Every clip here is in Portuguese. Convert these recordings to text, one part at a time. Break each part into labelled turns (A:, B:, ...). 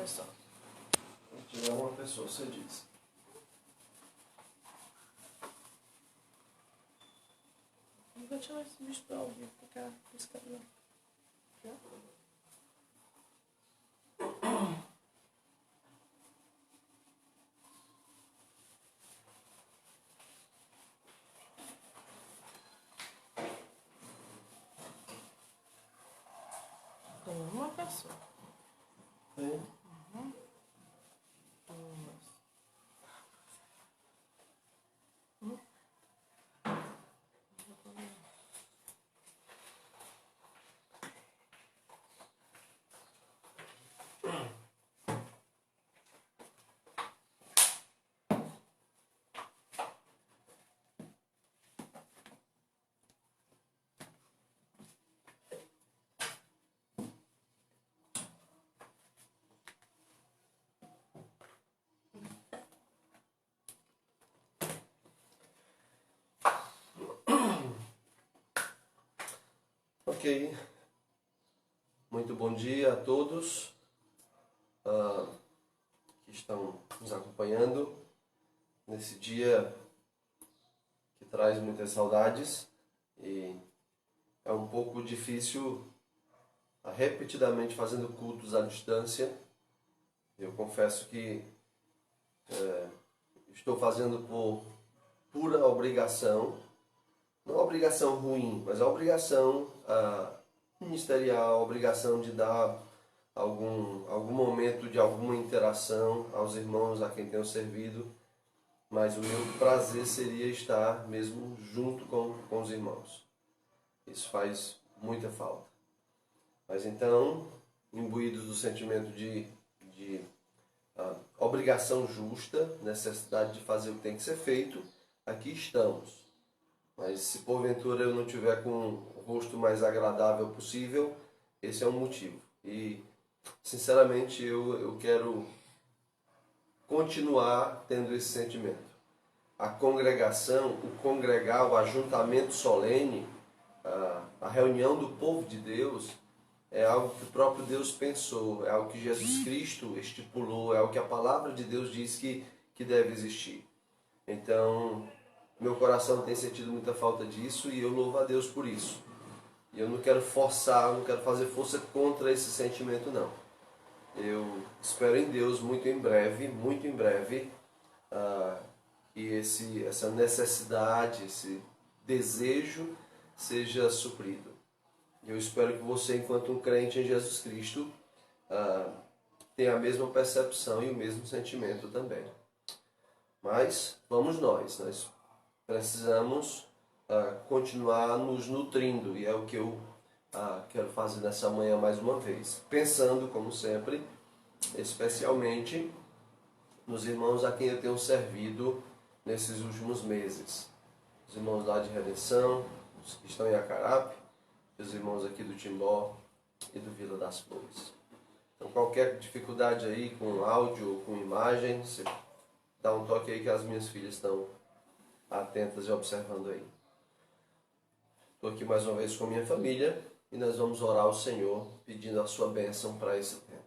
A: começar. Vou tirar uma pessoa, você diz.
B: Não vou tirar esse bicho pra ouvir, ficar piscando lá. Tem uma pessoa.
A: Tem?
B: Uhum.
A: Ok. Muito bom dia a todos que estão nos acompanhando nesse dia que traz muitas saudades e é um pouco difícil repetidamente fazendo cultos à distância. Eu confesso que estou fazendo por pura obrigação, não obrigação ruim, mas a obrigação ministerial, a obrigação de dar algum momento de alguma interação aos irmãos a quem tenho servido, mas o meu prazer seria estar mesmo junto com os irmãos. Isso faz muita falta. Mas então, imbuídos do sentimento de obrigação justa, necessidade de fazer o que tem que ser feito, aqui estamos. Mas se porventura eu não tiver com o rosto mais agradável possível, esse é um motivo. E sinceramente eu quero continuar tendo esse sentimento. A congregação, o congregar, o ajuntamento solene, a reunião do povo de Deus, é algo que o próprio Deus pensou, é algo que Jesus Cristo estipulou, é algo que a palavra de Deus diz que deve existir. Então, meu coração tem sentido muita falta disso e eu louvo a Deus por isso. E eu não quero forçar, não quero fazer força contra esse sentimento, não. Eu espero em Deus muito em breve, que essa necessidade, esse desejo seja suprido. Eu espero que você, enquanto um crente em Jesus Cristo, tenha a mesma percepção e o mesmo sentimento também. Mas vamos nós precisamos continuar nos nutrindo, e é o que eu quero fazer nessa manhã mais uma vez, pensando, como sempre, especialmente nos irmãos a quem eu tenho servido nesses últimos meses. Os irmãos lá de Redenção, os que estão em Acarape, os irmãos aqui do Timbó e do Vila das Flores. Então qualquer dificuldade aí com áudio ou com imagem, você dá um toque aí que as minhas filhas estão atentas e observando aí. Estou aqui mais uma vez com minha família e nós vamos orar ao Senhor pedindo a sua bênção para esse tempo.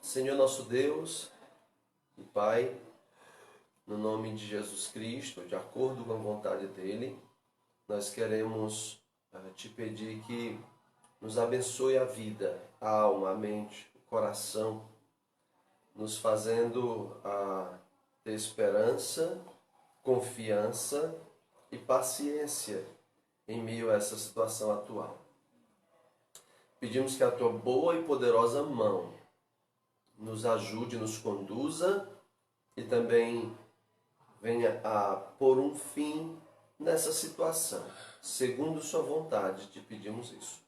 A: Senhor nosso Deus e Pai, no nome de Jesus Cristo, de acordo com a vontade dEle, nós queremos te pedir que nos abençoe a vida, a alma, a mente, o coração, nos fazendo ter esperança, confiança e paciência em meio a essa situação atual. Pedimos que a tua boa e poderosa mão nos ajude, nos conduza e também venha a pôr um fim nessa situação. Segundo sua vontade, te pedimos isso.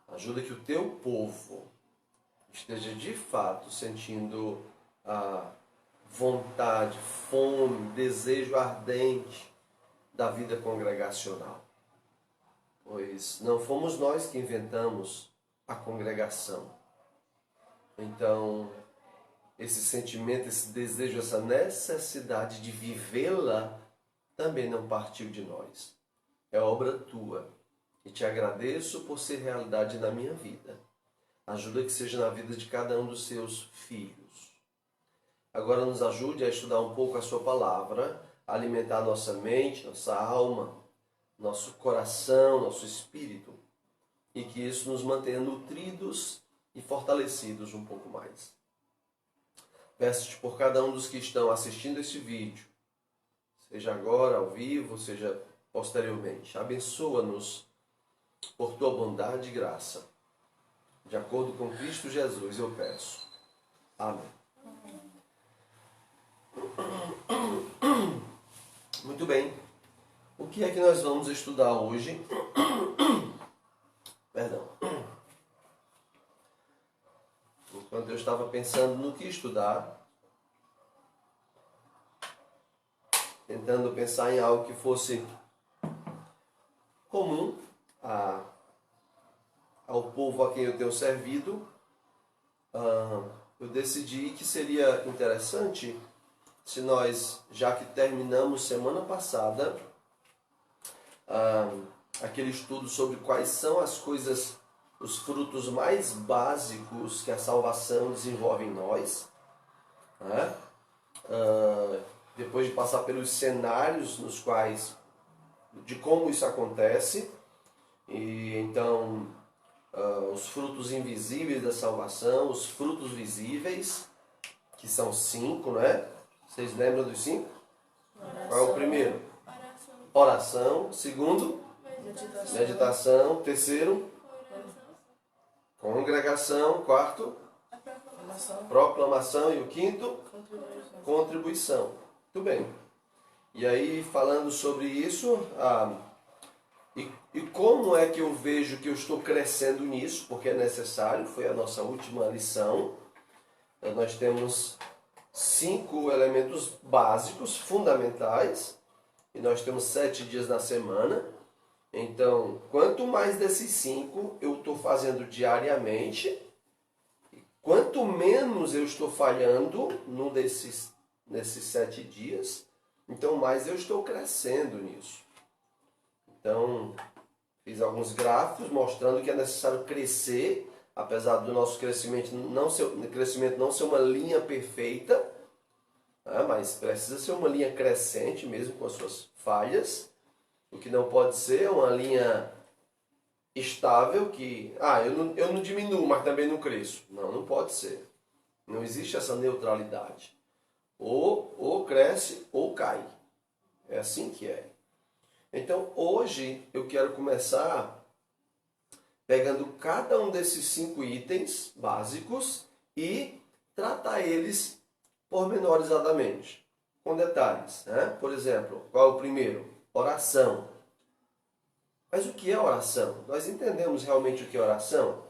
A: Ajuda que o teu povo esteja de fato sentindo a vontade, fome, desejo ardente da vida congregacional. Pois não fomos nós que inventamos a congregação. Então, esse sentimento, esse desejo, essa necessidade de vivê-la também não partiu de nós. É obra tua. E te agradeço por ser realidade na minha vida. Ajuda que seja na vida de cada um dos seus filhos. Agora nos ajude a estudar um pouco a sua palavra, a alimentar nossa mente, nossa alma, nosso coração, nosso espírito, e que isso nos mantenha nutridos e fortalecidos um pouco mais. Peço-te por cada um dos que estão assistindo este vídeo, seja agora ao vivo, seja posteriormente. Abençoa-nos por tua bondade e graça. De acordo com Cristo Jesus eu peço. Amém. Muito bem. O que é que nós vamos estudar hoje? Perdão. Enquanto eu estava pensando no que estudar, tentando pensar em algo que fosse comum ao povo a quem eu tenho servido, eu decidi que seria interessante se nós, já que terminamos semana passada aquele estudo sobre quais são as coisas, os frutos mais básicos que a salvação desenvolve em nós, né? Depois de passar pelos cenários nos quais, de como isso acontece, e então os frutos invisíveis da salvação, os frutos visíveis, que são 5, né? Vocês lembram dos 5? Qual é o primeiro? Oração. Segundo? Meditação. Terceiro? Congregação. Quarto? Proclamação. E o quinto? Contribuição. Muito bem. E aí, falando sobre isso, e como é que eu vejo que eu estou crescendo nisso, porque é necessário, foi a nossa última lição. Nós temos 5 elementos básicos, fundamentais, e nós temos 7 dias na semana. Então, quanto mais desses 5 eu estou fazendo diariamente, quanto menos eu estou falhando nesses 7 dias, então mais eu estou crescendo nisso. Então, fiz alguns gráficos mostrando que é necessário crescer, apesar do nosso crescimento não ser uma linha perfeita, mas precisa ser uma linha crescente mesmo com as suas falhas. O que não pode ser é uma linha estável que, eu não diminuo, mas também não cresço. Não pode ser. Não existe essa neutralidade. Ou cresce ou cai. É assim que é. Então hoje eu quero começar pegando cada um desses 5 itens básicos e tratar eles pormenorizadamente, com detalhes, né? Por exemplo, qual é o primeiro? Oração. Mas o que é oração? Nós entendemos realmente o que é oração?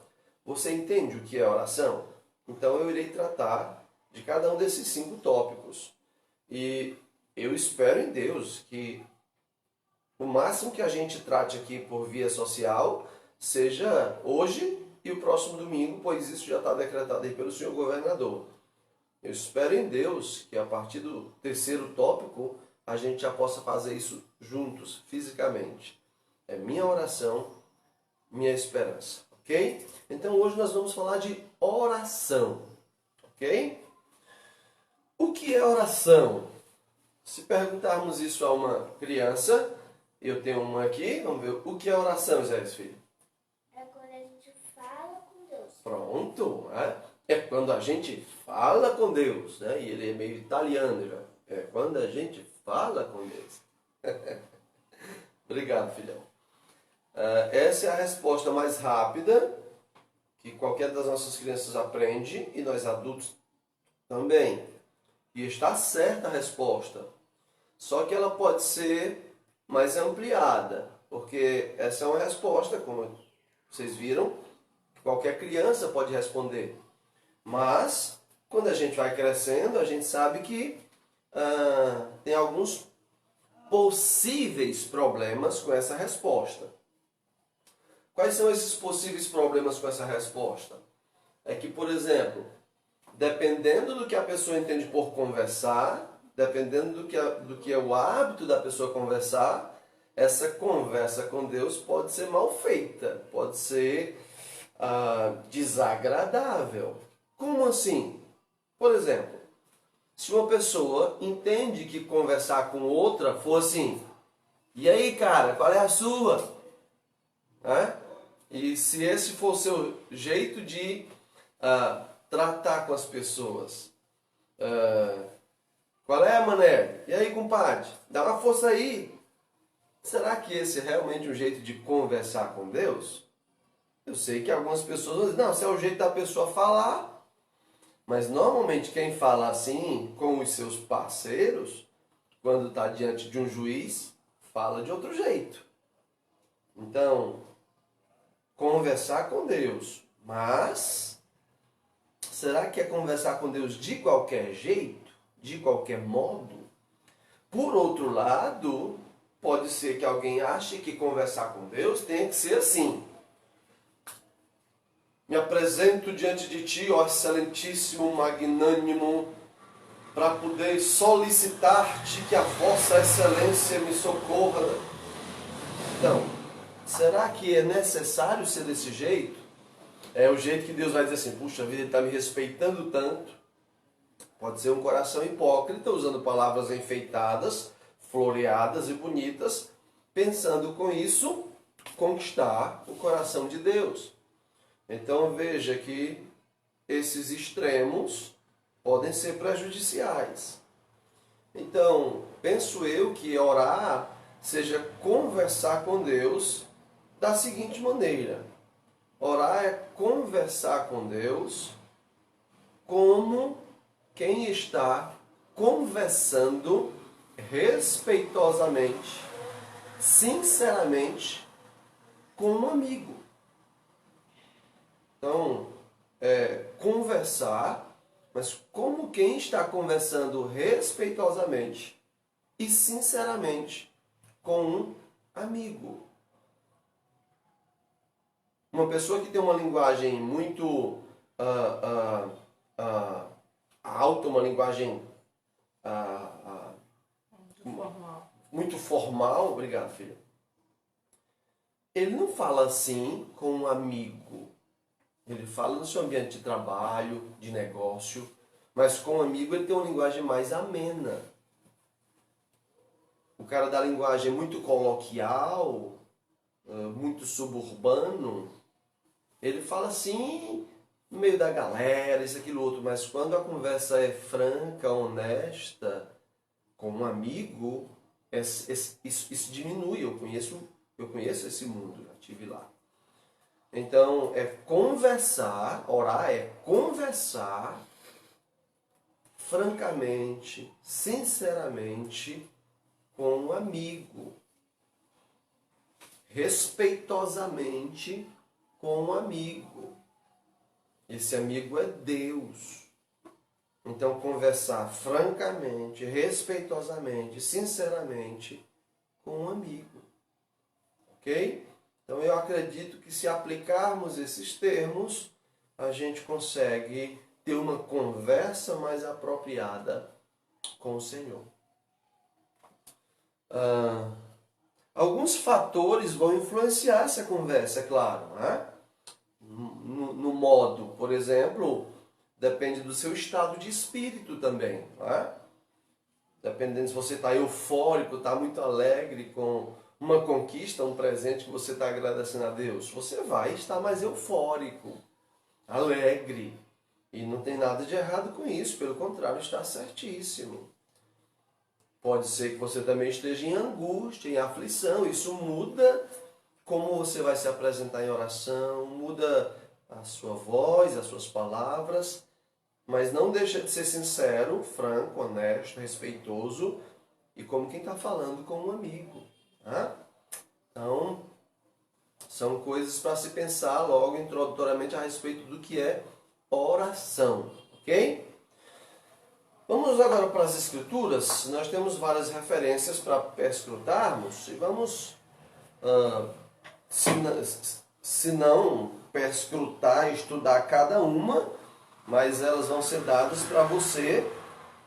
A: Você entende o que é oração? Então eu irei tratar de cada um desses 5 tópicos. E eu espero em Deus que o máximo que a gente trate aqui por via social seja hoje e o próximo domingo, pois isso já está decretado aí pelo senhor governador. Eu espero em Deus que a partir do 3º tópico a gente já possa fazer isso juntos, fisicamente. É minha oração, minha esperança, ok? Então hoje nós vamos falar de oração, ok? O que é oração? Se perguntarmos isso a uma criança, eu tenho uma aqui, vamos ver. O que é oração, Zé Filho?
C: É quando a gente fala com Deus.
A: Pronto, né? É quando a gente fala com Deus, né? E ele é meio italiano já. É quando a gente fala com Deus. Obrigado, filhão. Essa é a resposta mais rápida que qualquer das nossas crianças aprende, e nós adultos também. E está certa a resposta. Só que ela pode ser mais ampliada, porque essa é uma resposta, como vocês viram, que qualquer criança pode responder. Mas, quando a gente vai crescendo, a gente sabe que tem alguns possíveis problemas com essa resposta. Quais são esses possíveis problemas com essa resposta? É que, por exemplo, dependendo do que a pessoa entende por conversar, dependendo do que é o hábito da pessoa conversar, essa conversa com Deus pode ser mal feita, pode ser desagradável. Como assim? Por exemplo, se uma pessoa entende que conversar com outra for assim, e aí, cara, qual é a sua? Né? E se esse for o seu jeito de tratar com as pessoas, qual é, mané? E aí, compadre? Dá uma força aí. Será que esse é realmente um jeito de conversar com Deus? Eu sei que algumas pessoas vão dizer, não, esse é o jeito da pessoa falar. Mas normalmente quem fala assim com os seus parceiros, quando está diante de um juiz, fala de outro jeito. Então, conversar com Deus. Mas, será que é conversar com Deus de qualquer jeito? De qualquer modo? Por outro lado, pode ser que alguém ache que conversar com Deus tem que ser assim. Me apresento diante de ti, ó excelentíssimo, magnânimo, para poder solicitar-te que a vossa excelência me socorra. Então, será que é necessário ser desse jeito? É o jeito que Deus vai dizer assim, puxa vida, ele está me respeitando tanto. Pode ser um coração hipócrita, usando palavras enfeitadas, floreadas e bonitas, pensando com isso conquistar o coração de Deus. Então veja que esses extremos podem ser prejudiciais. Então, penso eu que orar seja conversar com Deus da seguinte maneira. Orar é conversar com Deus como quem está conversando respeitosamente, sinceramente, com um amigo. Então, conversar, mas como quem está conversando respeitosamente e sinceramente com um amigo. Uma pessoa que tem uma linguagem muito alta, uma linguagem muito formal, obrigado, filha. Ele não fala assim com um amigo. Ele fala no seu ambiente de trabalho, de negócio, mas com um amigo ele tem uma linguagem mais amena. O cara da linguagem muito coloquial, muito suburbano, ele fala assim, no meio da galera, isso, aquilo, outro, mas quando a conversa é franca, honesta, com um amigo, isso diminui. Eu conheço esse mundo, já estive lá. Então, é conversar, orar é conversar francamente, sinceramente, com um amigo. Respeitosamente com um amigo. Esse amigo é Deus. Então, conversar francamente, respeitosamente, sinceramente com um amigo. Ok? Então, eu acredito que se aplicarmos esses termos, a gente consegue ter uma conversa mais apropriada com o Senhor. Alguns fatores vão influenciar essa conversa, é claro, né? No modo, por exemplo, depende do seu estado de espírito também, né? Dependendo se você está eufórico, está muito alegre com uma conquista, um presente que você está agradecendo a Deus, você vai estar mais eufórico, alegre. E não tem nada de errado com isso, pelo contrário, está certíssimo. Pode ser que você também esteja em angústia, em aflição. Isso muda como você vai se apresentar em oração, muda a sua voz, as suas palavras, mas não deixa de ser sincero, franco, honesto, respeitoso e como quem está falando com um amigo. Tá? Então, são coisas para se pensar logo introdutoriamente a respeito do que é oração, ok? Vamos agora para as Escrituras. Nós temos várias referências para perscrutarmos e vamos, se não perscrutar, estudar cada uma, mas elas vão ser dadas para você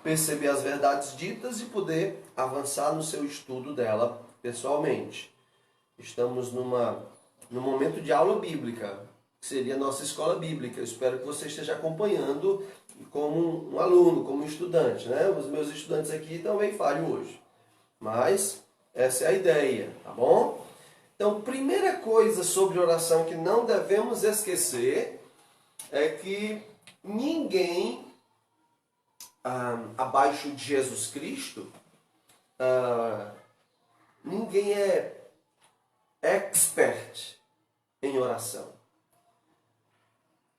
A: perceber as verdades ditas e poder avançar no seu estudo dela pessoalmente. Estamos num momento de aula bíblica. que seria a nossa escola bíblica. Eu espero que você esteja acompanhando como um aluno, como um estudante, né? Os meus estudantes aqui também falham hoje. Mas essa é a ideia, tá bom? Então, primeira coisa sobre oração que não devemos esquecer é que ninguém abaixo de Jesus Cristo, ninguém é expert em oração.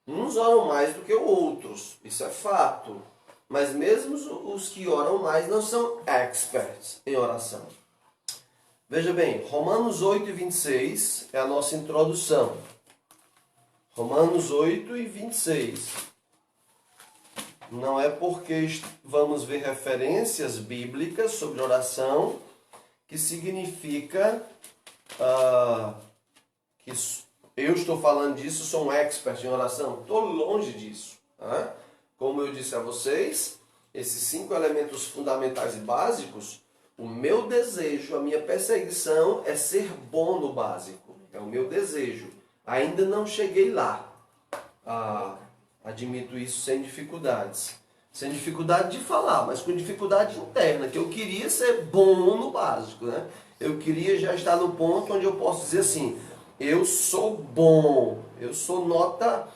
A: Uns oram mais do que outros, isso é fato. Mas mesmo os que oram mais não são experts em oração. Veja bem, Romanos 8:26 é a nossa introdução. Romanos 8:26. Não é porque vamos ver referências bíblicas sobre oração que significa que eu estou falando disso, sou um expert em oração. Estou longe disso. Tá? Como eu disse a vocês, esses 5 elementos fundamentais e básicos, o meu desejo, a minha perseguição é ser bom no básico. É o meu desejo. Ainda não cheguei lá. Admito isso sem dificuldades. Sem dificuldade de falar, mas com dificuldade interna, que eu queria ser bom no básico, né? Eu queria já estar no ponto onde eu posso dizer assim, eu sou bom, eu sou nota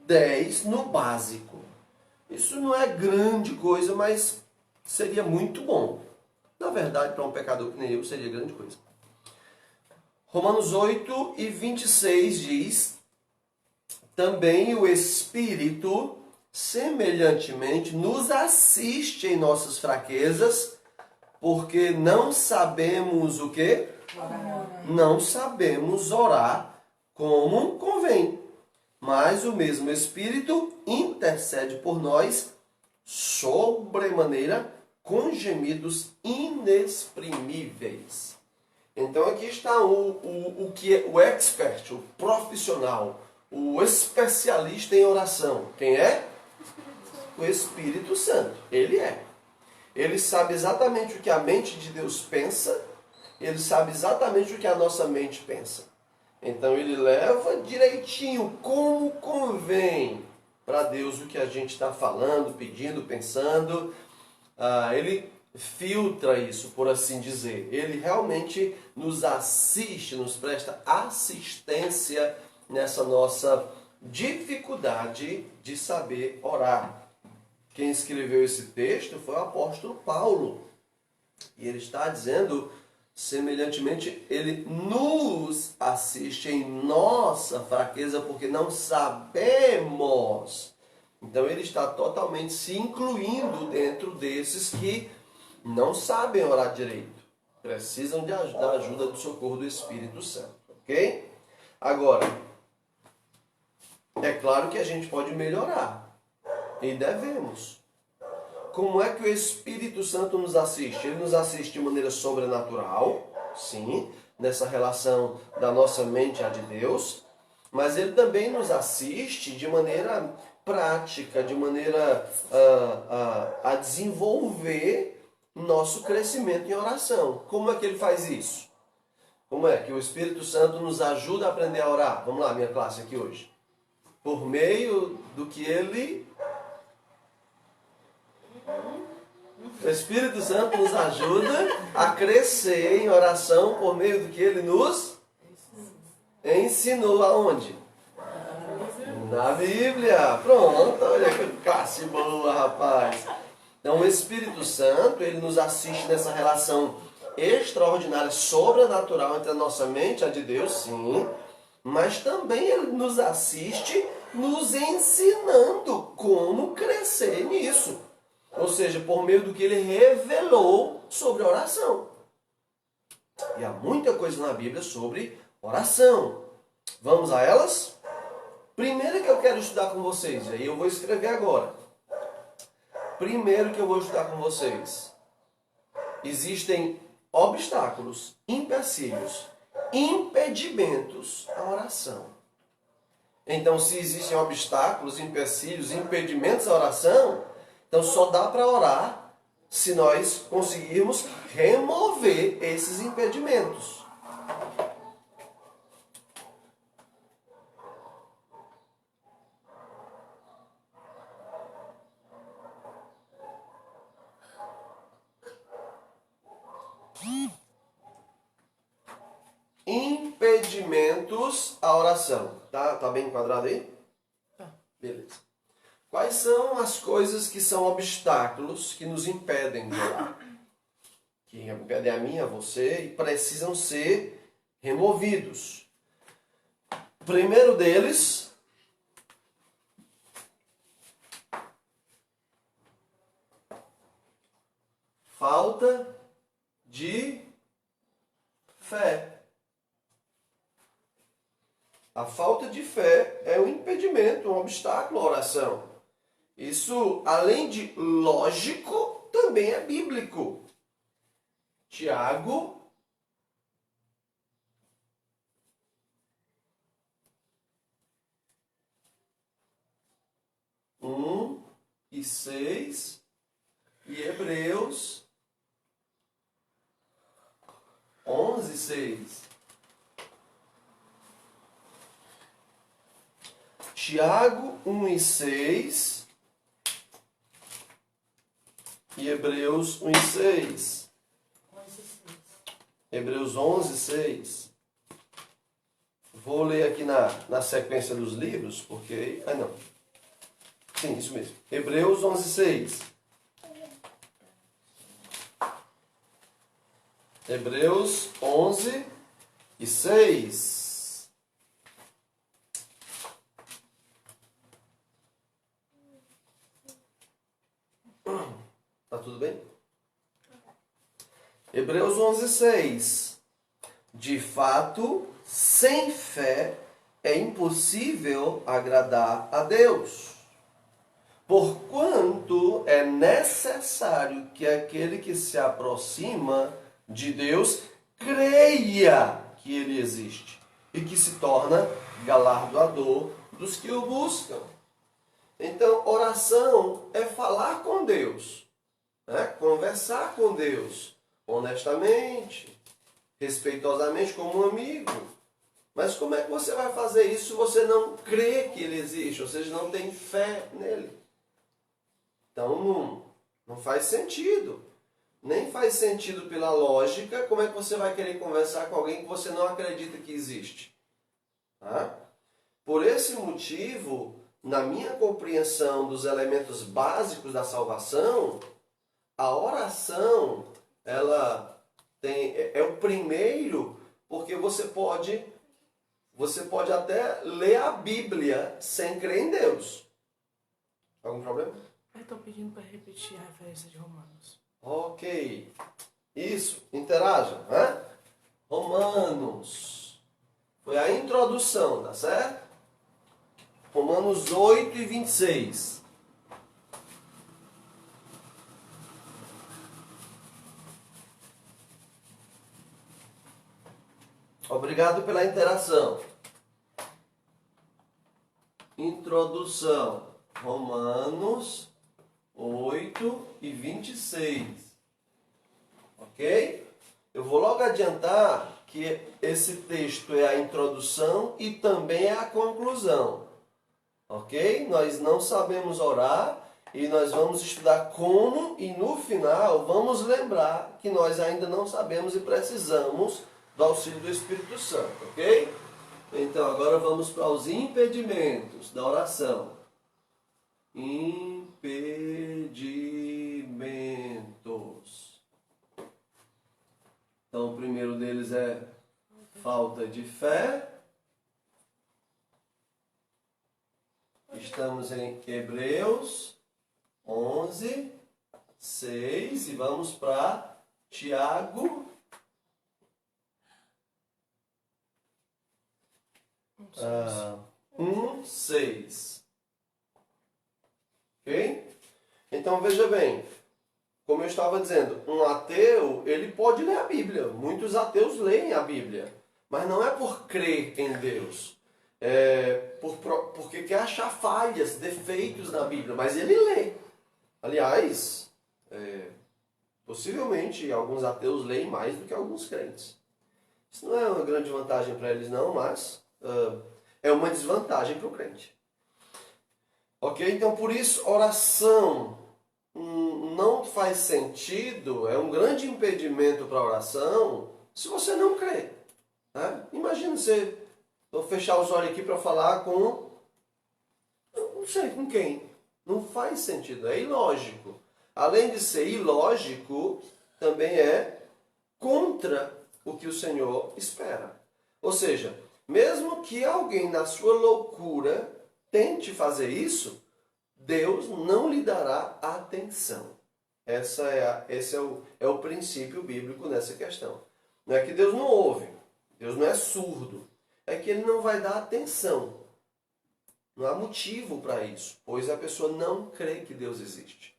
A: 10 no básico. Isso não é grande coisa, mas seria muito bom. Na verdade, para um pecador que nem eu, seria grande coisa. Romanos 8:26 diz: também o Espírito, semelhantemente, nos assiste em nossas fraquezas, porque não sabemos o quê? Não sabemos orar como convém. Mas o mesmo Espírito intercede por nós sobremaneira com gemidos inexprimíveis. Então aqui está o que é o expert, o profissional, o especialista em oração. Quem é? O Espírito Santo. Ele é. Ele sabe exatamente o que a mente de Deus pensa, ele sabe exatamente o que a nossa mente pensa. Então ele leva direitinho, como convém, para Deus o que a gente está falando, pedindo, pensando. Ele filtra isso, por assim dizer. Ele realmente nos assiste, nos presta assistência nessa nossa dificuldade de saber orar. Quem escreveu esse texto foi o apóstolo Paulo. E ele está dizendo, semelhantemente, ele nos assiste em nossa fraqueza, porque não sabemos. Então ele está totalmente se incluindo dentro desses que não sabem orar direito. Precisam da ajuda do socorro do Espírito Santo. Ok? Agora, é claro que a gente pode melhorar. E devemos. Como é que o Espírito Santo nos assiste? Ele nos assiste de maneira sobrenatural, sim, nessa relação da nossa mente à de Deus, mas ele também nos assiste de maneira prática, de maneira a desenvolver nosso crescimento em oração. Como é que ele faz isso? Como é que o Espírito Santo nos ajuda a aprender a orar? Vamos lá, minha classe aqui hoje. Por meio do que ele... O Espírito Santo nos ajuda a crescer em oração por meio do que ele nos ensinou. Aonde? Na Bíblia. Pronto, olha que classe boa, rapaz. Então o Espírito Santo, ele nos assiste nessa relação extraordinária, sobrenatural entre a nossa mente e a de Deus, sim. Mas também ele nos assiste nos ensinando como crescer nisso. Ou seja, por meio do que ele revelou sobre oração. E há muita coisa na Bíblia sobre oração. Vamos a elas? Primeiro que eu quero estudar com vocês, e aí eu vou escrever agora. Primeiro que eu vou estudar com vocês. Existem obstáculos, empecilhos, impedimentos à oração. Então, se existem obstáculos, empecilhos, impedimentos à oração, então só dá para orar se nós conseguirmos remover esses impedimentos. Impedimentos à oração. Tá bem enquadrado aí?
B: Tá.
A: Beleza. Quais são as coisas que são obstáculos que nos impedem de orar? Que impedem a mim, a você e precisam ser removidos. O primeiro deles, falta de fé. A falta de fé é um impedimento, um obstáculo à oração. Isso, além de lógico, também é bíblico. Tiago 1:6 e Hebreus 11:6. Tiago 1:6 e Hebreus 1:6. Hebreus 11:6. Vou ler aqui na sequência dos livros, porque... Ah, não. Sim, isso mesmo. Hebreus 11:6. Hebreus 11:6. Tá tudo bem? Hebreus 11:6. De fato, sem fé é impossível agradar a Deus. Porquanto é necessário que aquele que se aproxima de Deus creia que Ele existe e que se torna galardoador dos que o buscam. Então, oração é falar com Deus, né? Conversar com Deus honestamente, respeitosamente, como um amigo. Mas como é que você vai fazer isso se você não crê que Ele existe, ou seja, não tem fé nele? Então, não faz sentido. Nem faz sentido pela lógica. Como é que você vai querer conversar com alguém que você não acredita que existe? Tá? Por esse motivo, na minha compreensão dos elementos básicos da salvação, a oração, ela é o primeiro, porque você pode até ler a Bíblia sem crer em Deus. Algum problema?
B: Eu tô pedindo para repetir a referência de Romanos.
A: Ok. Isso, interaja, né? Romanos. Foi a introdução, tá certo? Romanos 8:26. Obrigado pela interação. Introdução. Romanos 8:26. Ok? Eu vou logo adiantar que esse texto é a introdução e também é a conclusão. Ok? Nós não sabemos orar e nós vamos estudar como e no final vamos lembrar que nós ainda não sabemos e precisamos do auxílio do Espírito Santo. Ok? Então agora vamos para os impedimentos da oração. Impedimentos. Então, o primeiro deles é falta de fé. Estamos em Hebreus 11:6 e vamos para Tiago 1:6. Ok? Então veja bem, como eu estava dizendo, um ateu, ele pode ler a Bíblia. Muitos ateus leem a Bíblia. Mas não é por crer em Deus. Porque quer achar falhas, defeitos na Bíblia. Mas ele lê. Aliás, possivelmente alguns ateus leem mais do que alguns crentes. Isso não é uma grande vantagem para eles não, mas é uma desvantagem para o crente. Ok? Então por isso, oração não faz sentido, é um grande impedimento para a oração se você não crê. Né? Imagina você, vou fechar os olhos aqui para falar com, não sei com quem. Não faz sentido, é ilógico. Além de ser ilógico, também é contra o que o Senhor espera. Ou seja, mesmo que alguém na sua loucura tente fazer isso, Deus não lhe dará atenção. Esse é o princípio bíblico nessa questão. Não é que Deus não ouve, Deus não é surdo, é que Ele não vai dar atenção. Não há motivo para isso, pois a pessoa não crê que Deus existe.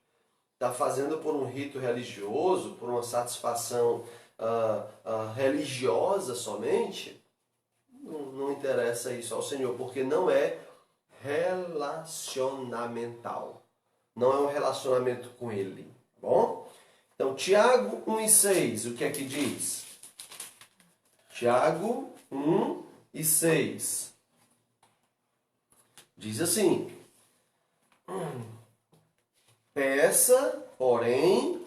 A: Está fazendo por um rito religioso, por uma satisfação religiosa somente, não interessa isso ao Senhor, porque não é relacionamental. Não é um relacionamento com Ele. Tá bom? Então, Tiago 1:6, o que é que diz? Tiago 1:6. Diz assim: peça, porém,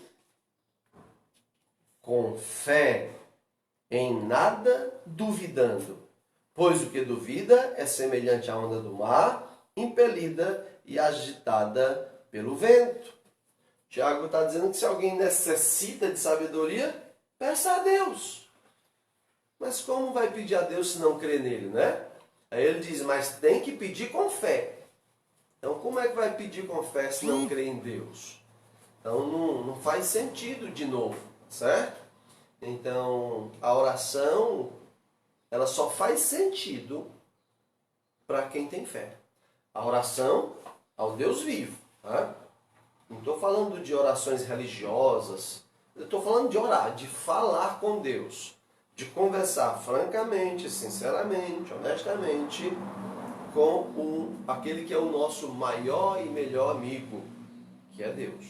A: com fé, em nada duvidando, pois o que duvida é semelhante à onda do mar, impelida e agitada pelo vento. Tiago está dizendo que se alguém necessita de sabedoria, peça a Deus. Mas como vai pedir a Deus se não crê nele, né? Aí ele diz, mas tem que pedir com fé. Então como é que vai pedir com fé se não crê em Deus? Então não faz sentido de novo, certo? Então a oração, ela só faz sentido para quem tem fé. A oração ao Deus vivo. Tá? Não estou falando de orações religiosas. Eu estou falando de orar, de falar com Deus. De conversar francamente, sinceramente, honestamente com aquele que é o nosso maior e melhor amigo, que é Deus.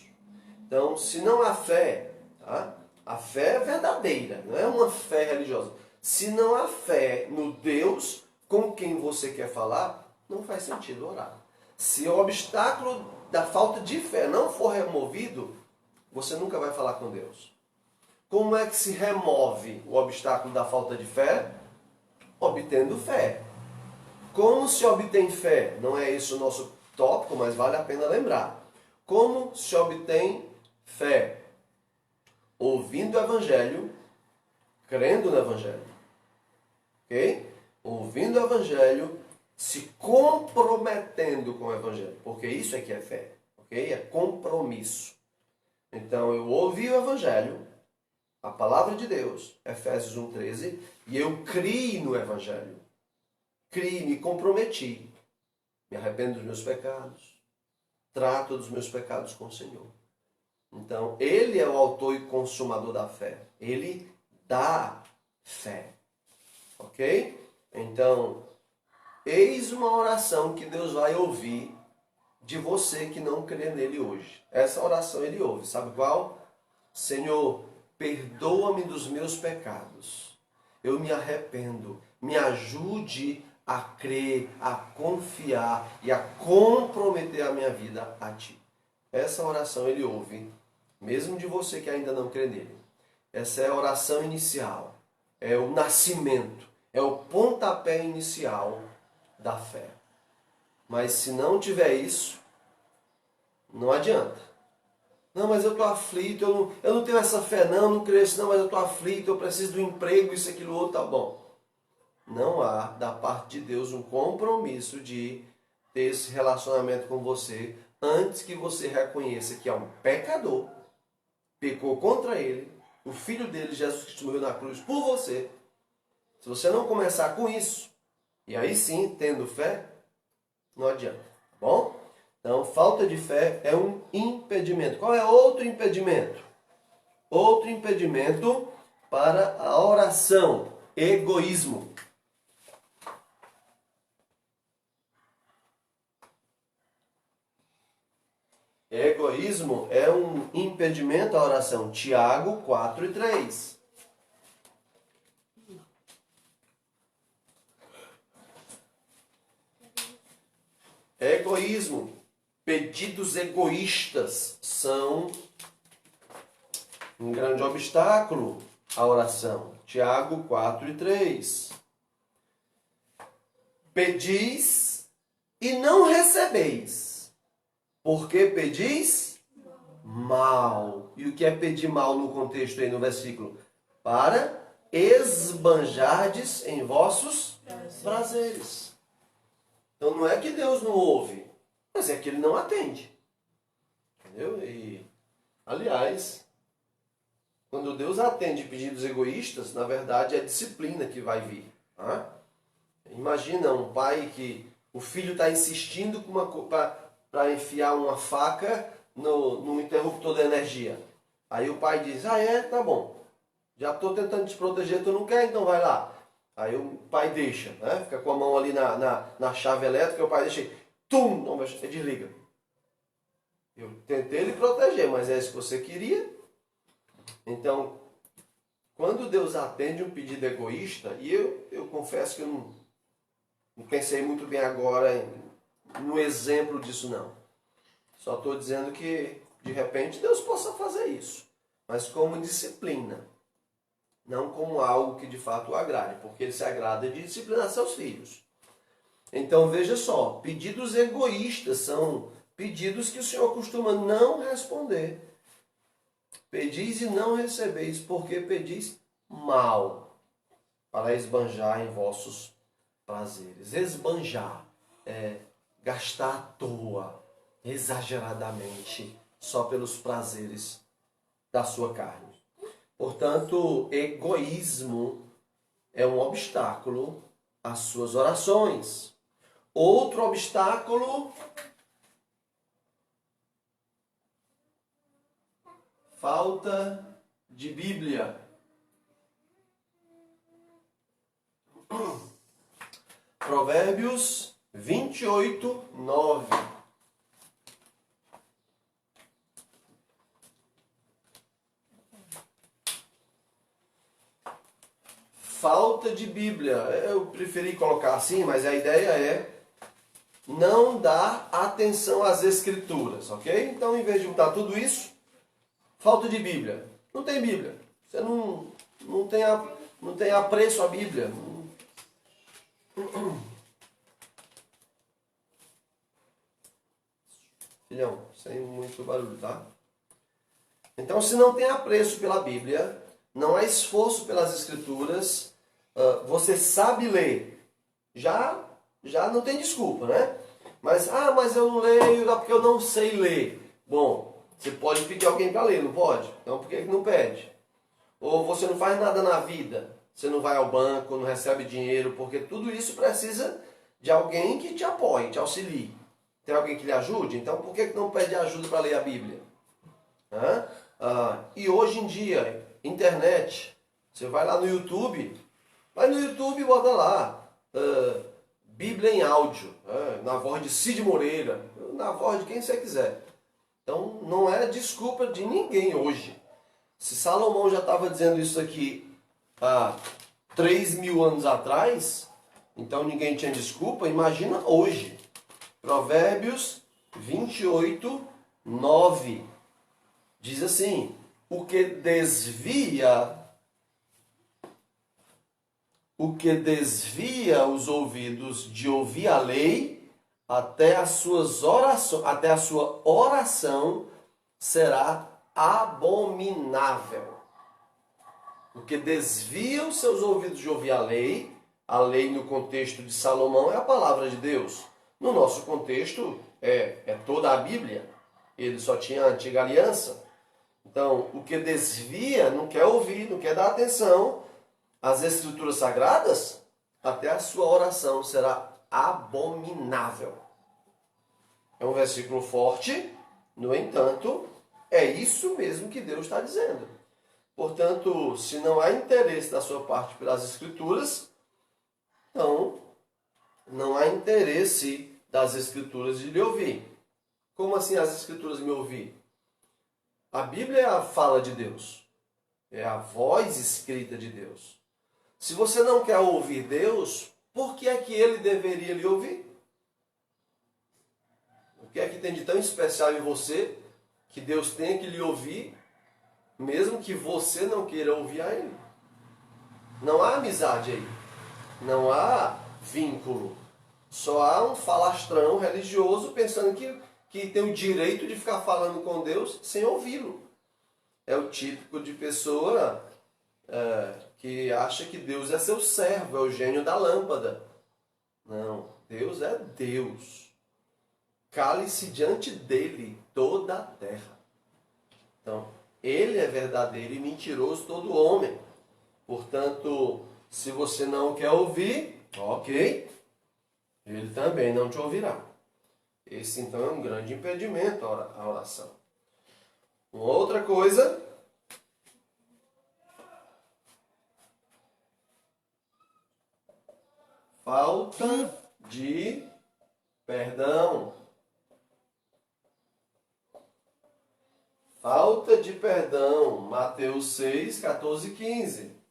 A: Então, se não há fé, tá? A fé é verdadeira, não é uma fé religiosa. Se não há fé no Deus com quem você quer falar, não faz sentido orar. Se o obstáculo da falta de fé não for removido, você nunca vai falar com Deus. Como é que se remove o obstáculo da falta de fé? Obtendo fé. Como se obtém fé? Não é isso o nosso tópico, mas vale a pena lembrar. Como se obtém fé? Ouvindo o Evangelho, crendo no Evangelho. Ok? Ouvindo o Evangelho, se comprometendo com o Evangelho. Porque isso é que é fé. Ok? É compromisso. Então, eu ouvi o Evangelho, a palavra de Deus, Efésios 1:13, e eu criei no Evangelho. Criei, me comprometi. Me arrependo dos meus pecados. Trato dos meus pecados com o Senhor. Então, Ele é o autor e consumador da fé. Ele dá fé. Ok? Então, eis uma oração que Deus vai ouvir de você que não crê nele hoje. Essa oração Ele ouve. Sabe qual? Senhor, perdoa-me dos meus pecados. Eu me arrependo. Me ajude a crer, a confiar e a comprometer a minha vida a Ti. Essa oração Ele ouve, mesmo de você que ainda não crê nele. Essa é a oração inicial. É o nascimento. É o pontapé inicial da fé. Mas se não tiver isso, não adianta. Não, mas eu estou aflito, eu não tenho essa fé não cresço não, mas eu estou aflito, eu preciso do emprego, isso, aquilo, outro, tá bom. Não há, da parte de Deus, um compromisso de ter esse relacionamento com você antes que você reconheça que é um pecador, pecou contra Ele, o Filho dele, Jesus Cristo, morreu na cruz por você. Se você não começar com isso, e aí sim, tendo fé, não adianta, tá bom? Então, falta de fé é um impedimento. Qual é outro impedimento? Outro impedimento para a oração: egoísmo. Egoísmo é um impedimento à oração. Tiago 4:3. Egoísmo. Pedidos egoístas são Um grande obstáculo à oração. Tiago 4:3. Pedis e não recebeis, porque pedis mal. E o que é pedir mal no contexto aí no versículo? Para esbanjardes em vossos prazeres. Então não é que Deus não ouve, mas é que Ele não atende. Entendeu? E, aliás, quando Deus atende pedidos egoístas, na verdade é a disciplina que vai vir. Tá? Imagina um pai que o filho está insistindo para enfiar uma faca no interruptor da energia. Aí o pai diz, tá bom. Já estou tentando te proteger, tu não quer, então vai lá. Aí o pai deixa, né? Fica com a mão ali na chave elétrica, o pai deixa e tum, não, desliga. Eu tentei lhe proteger, mas é isso que você queria? Então, quando Deus atende um pedido egoísta, e eu confesso que eu não pensei muito bem agora no exemplo disso não. Só estou dizendo que, de repente, Deus possa fazer isso. Mas como disciplina. Não como algo que de fato o agrade. Porque Ele se agrada de disciplinar seus filhos. Então veja só. Pedidos egoístas são pedidos que o Senhor costuma não responder. Pedis e não recebeis, porque pedis mal, para esbanjar em vossos prazeres. Esbanjar é gastar à toa, exageradamente, só pelos prazeres da sua carne. Portanto, egoísmo é um obstáculo às suas orações. Outro obstáculo, falta de Bíblia. Provérbios 28:9. Falta de Bíblia. Eu preferi colocar assim, mas a ideia é não dar atenção às Escrituras, ok? Então, em vez de botar tudo isso, falta de Bíblia. Não tem Bíblia. Você não tem apreço à Bíblia. Filhão, sem muito barulho, tá? Então, se não tem apreço pela Bíblia, não há esforço pelas Escrituras, você sabe ler, já não tem desculpa, né? Mas eu não leio porque eu não sei ler. Bom, você pode pedir alguém para ler, não pode? Então por que não pede? Ou você não faz nada na vida, você não vai ao banco, não recebe dinheiro, porque tudo isso precisa de alguém que te apoie, te auxilie. Tem alguém que lhe ajude? Então por que não pede ajuda para ler a Bíblia? E hoje em dia, internet, você vai lá no YouTube, e bota lá, Bíblia em áudio, na voz de Cid Moreira, na voz de quem você quiser. Então não é desculpa de ninguém hoje. Se Salomão já estava dizendo isso aqui há 3.000 anos atrás, então ninguém tinha desculpa, imagina hoje. Provérbios 28:9 diz assim: o que desvia os ouvidos de ouvir a lei, até a sua oração será abominável. O que desvia os seus ouvidos de ouvir a lei no contexto de Salomão é a palavra de Deus. No nosso contexto é toda a Bíblia. Ele só tinha a antiga aliança. Então, o que desvia, não quer ouvir, não quer dar atenção às Escrituras Sagradas, até a sua oração será abominável. É um versículo forte, no entanto, é isso mesmo que Deus está dizendo. Portanto, se não há interesse da sua parte pelas Escrituras, então não há interesse das Escrituras de lhe ouvir. Como assim as Escrituras me ouvir? A Bíblia é a fala de Deus. É a voz escrita de Deus. Se você não quer ouvir Deus, por que é que Ele deveria lhe ouvir? O que é que tem de tão especial em você que Deus tenha que lhe ouvir, mesmo que você não queira ouvir a ele. Não há amizade aí. Não há vínculo. Só há um falastrão religioso pensando que tem o direito de ficar falando com Deus sem ouvi-lo. É o típico de pessoa que acha que Deus é seu servo, é o gênio da lâmpada. Não, Deus é Deus. Cale-se diante dele toda a terra. Então, ele é verdadeiro e mentiroso todo homem. Portanto, se você não quer ouvir, ok, ele também não te ouvirá. Esse, então, é um grande impedimento à oração. Uma outra coisa, falta de perdão. Falta de perdão. Mateus 6, 14 e 15.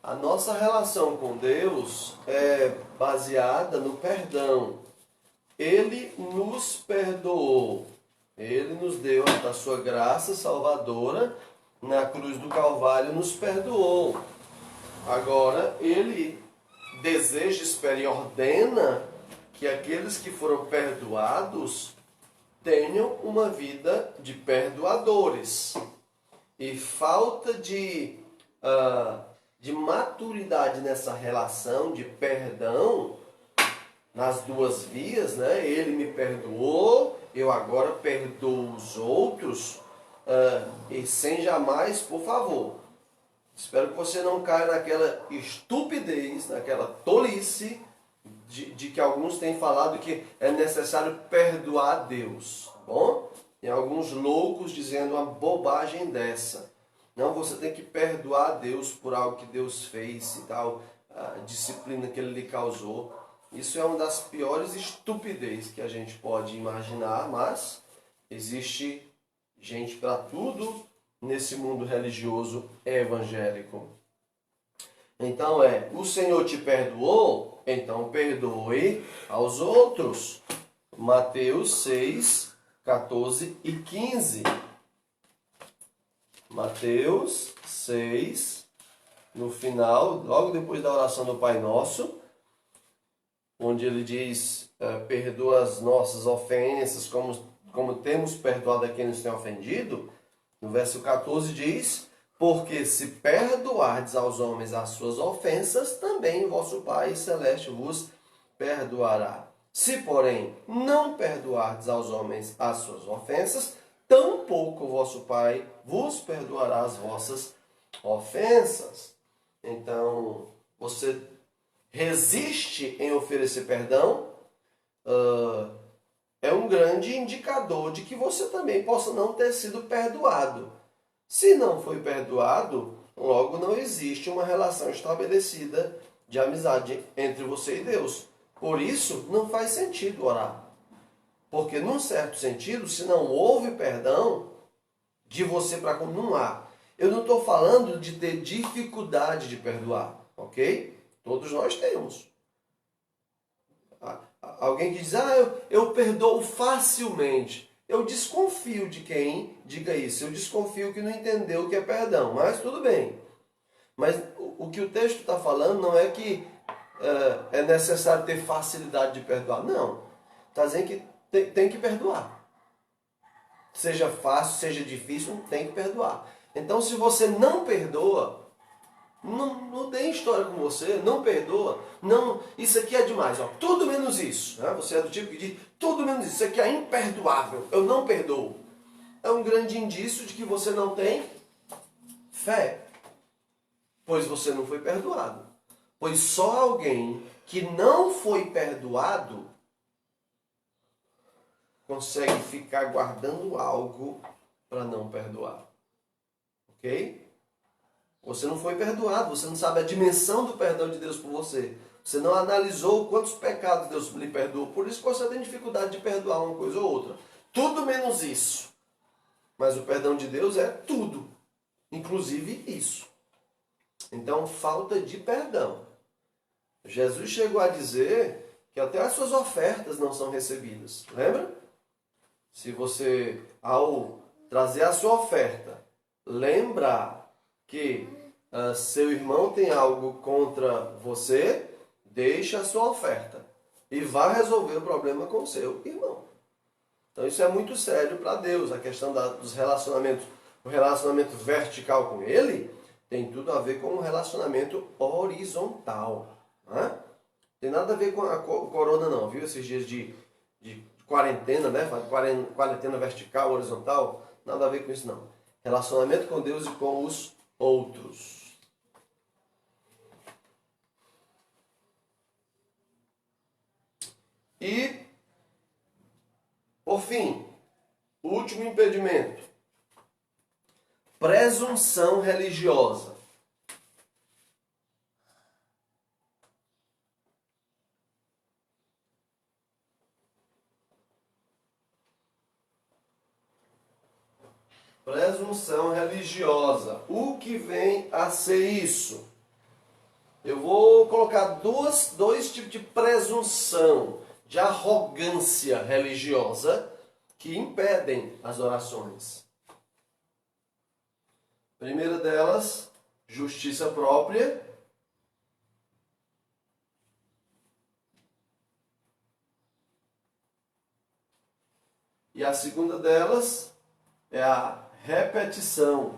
A: A nossa relação com Deus é baseada no perdão. Ele nos perdoou. Ele nos deu a sua graça salvadora na cruz do Calvário, nos perdoou. Agora, ele deseja, espera e ordena que aqueles que foram perdoados tenham uma vida de perdoadores. E falta de maturidade nessa relação de perdão, nas duas vias, né? Ele me perdoou, eu agora perdoo os outros, e sem jamais, por favor, espero que você não caia naquela estupidez, naquela tolice de que alguns têm falado que é necessário perdoar a Deus, tá bom? Tem alguns loucos dizendo uma bobagem dessa. Não, você tem que perdoar a Deus por algo que Deus fez e tal, a disciplina que Ele lhe causou. Isso é uma das piores estupidez que a gente pode imaginar, mas existe gente para tudo nesse mundo religioso evangélico. Então o Senhor te perdoou, então perdoe aos outros. Mateus 6, 14 e 15. Mateus 6, no final, logo depois da oração do Pai Nosso, onde ele diz, perdoa as nossas ofensas, como temos perdoado a quem nos tem ofendido. No verso 14 diz, porque se perdoardes aos homens as suas ofensas, também vosso Pai Celeste vos perdoará. Se, porém, não perdoardes aos homens as suas ofensas, tampouco o vosso Pai vos perdoará as vossas ofensas. Então, você resiste em oferecer perdão, é um grande indicador de que você também possa não ter sido perdoado. Se não foi perdoado, logo não existe uma relação estabelecida de amizade entre você e Deus. Por isso, não faz sentido orar. Porque, num certo sentido, se não houve perdão de você para com, não há. Eu não estou falando de ter dificuldade de perdoar, ok? Todos nós temos. Alguém que diz, eu perdoo facilmente. Eu desconfio de quem diga isso. Eu desconfio que não entendeu o que é perdão, mas tudo bem. Mas o que o texto está falando não é que é necessário ter facilidade de perdoar. Não. Está dizendo que tem que perdoar. Seja fácil, seja difícil, tem que perdoar. Então, se você não perdoa, não tem história com você, não perdoa, não, isso aqui é demais, ó, tudo menos isso. Né? Você é do tipo que diz, tudo menos isso aqui é imperdoável, eu não perdoo. É um grande indício de que você não tem fé, pois você não foi perdoado. Pois só alguém que não foi perdoado consegue ficar guardando algo para não perdoar. Ok? Você não foi perdoado, você não sabe a dimensão do perdão de Deus por você. Você não analisou quantos pecados Deus lhe perdoou. Por isso que você tem dificuldade de perdoar uma coisa ou outra. Tudo menos isso. Mas o perdão de Deus é tudo. Inclusive isso. Então, falta de perdão. Jesus chegou a dizer que até as suas ofertas não são recebidas. Lembra? Se você, ao trazer a sua oferta, lembrar que seu irmão tem algo contra você, deixa a sua oferta e vá resolver o problema com o seu irmão. Então isso é muito sério para Deus. A questão dos relacionamentos, o relacionamento vertical com Ele, tem tudo a ver com um relacionamento horizontal. Né? Tem nada a ver com a corona não, viu? Esses dias de quarentena, né? Quarentena vertical, horizontal, nada a ver com isso não. Relacionamento com Deus e com os outros. E, por fim, o último impedimento. Presunção religiosa. Presunção religiosa. O que vem a ser isso? Eu vou colocar dois tipos de presunção, de arrogância religiosa que impedem as orações. A primeira delas, justiça própria. E a segunda delas é a repetição.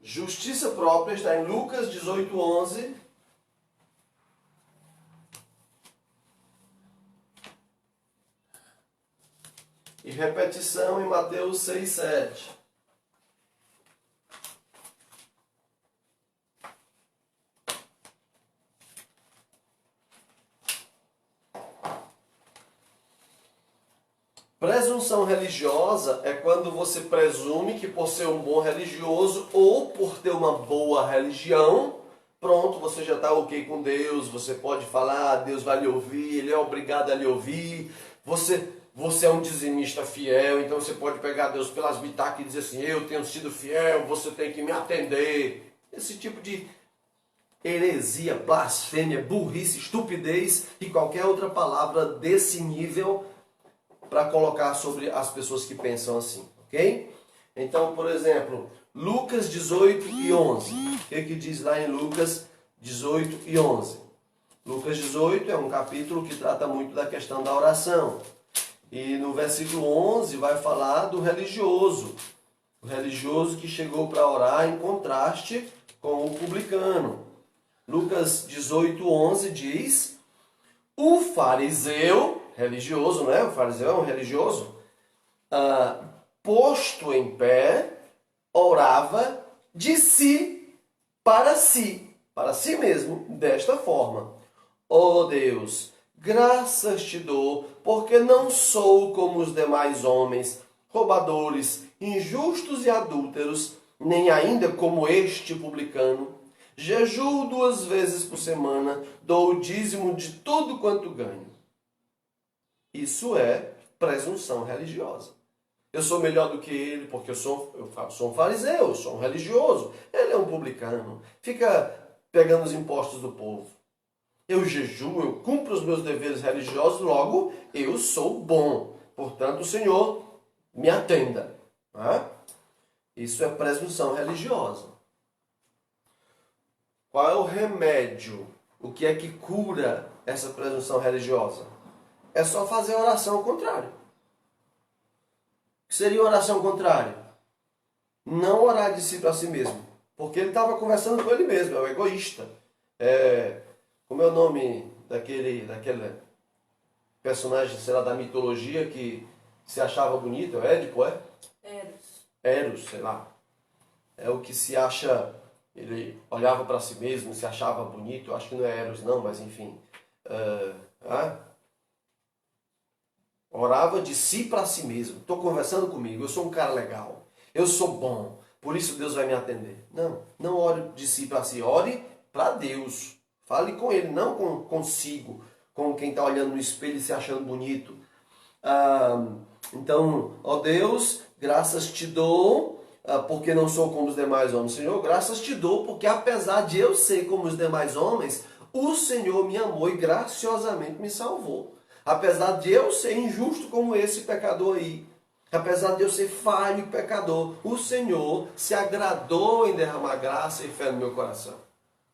A: Justiça própria está em Lucas 18:11. E repetição em Mateus 6:7. Presunção religiosa é quando você presume que por ser um bom religioso ou por ter uma boa religião, pronto, você já está ok com Deus, você pode falar, Deus vai lhe ouvir, Ele é obrigado a lhe ouvir, você é um dizimista fiel, então você pode pegar Deus pelas bitacas e dizer assim, eu tenho sido fiel, você tem que me atender. Esse tipo de heresia, blasfêmia, burrice, estupidez e qualquer outra palavra desse nível para colocar sobre as pessoas que pensam assim, ok? Então, por exemplo, Lucas 18:11. O que diz lá em Lucas 18:11? Lucas 18 é um capítulo que trata muito da questão da oração. E no versículo 11 vai falar do religioso. O religioso que chegou para orar em contraste com o publicano. Lucas 18:11 diz: o fariseu, religioso, né? O fariseu é um religioso, posto em pé, orava de si para si mesmo, desta forma: ó Deus, graças te dou, porque não sou como os demais homens, roubadores, injustos e adúlteros, nem ainda como este publicano. Jejuo 2 vezes por semana, dou o dízimo de tudo quanto ganho. Isso é presunção religiosa. Eu sou melhor do que ele porque eu sou um fariseu, eu sou um religioso. Ele é um publicano, fica pegando os impostos do povo. Eu jejuo, eu cumpro os meus deveres religiosos, logo eu sou bom. Portanto, o Senhor me atenda. Isso é presunção religiosa. Qual é o remédio? O que é que cura essa presunção religiosa? É só fazer a oração ao contrário. O que seria a oração contrária? Não orar de si para si mesmo. Porque ele estava conversando com ele mesmo, é o egoísta. Como é o nome daquele personagem, sei lá, da mitologia que se achava bonito? É Édipo, é? Eros, sei lá. É o que se acha... Ele olhava para si mesmo, se achava bonito. Eu acho que não é Eros não, mas enfim. Orava de si para si mesmo. Estou conversando comigo, eu sou um cara legal. Eu sou bom, por isso Deus vai me atender. Não ore de si para si. Ore para Deus. Fale com Ele, não consigo. Com quem está olhando no espelho e se achando bonito. Então, ó Deus, graças te dou, porque não sou como os demais homens. Senhor, graças te dou, porque apesar de eu ser como os demais homens, o Senhor me amou e graciosamente me salvou. Apesar de eu ser injusto como esse pecador aí, apesar de eu ser falho e pecador, o Senhor se agradou em derramar graça e fé no meu coração.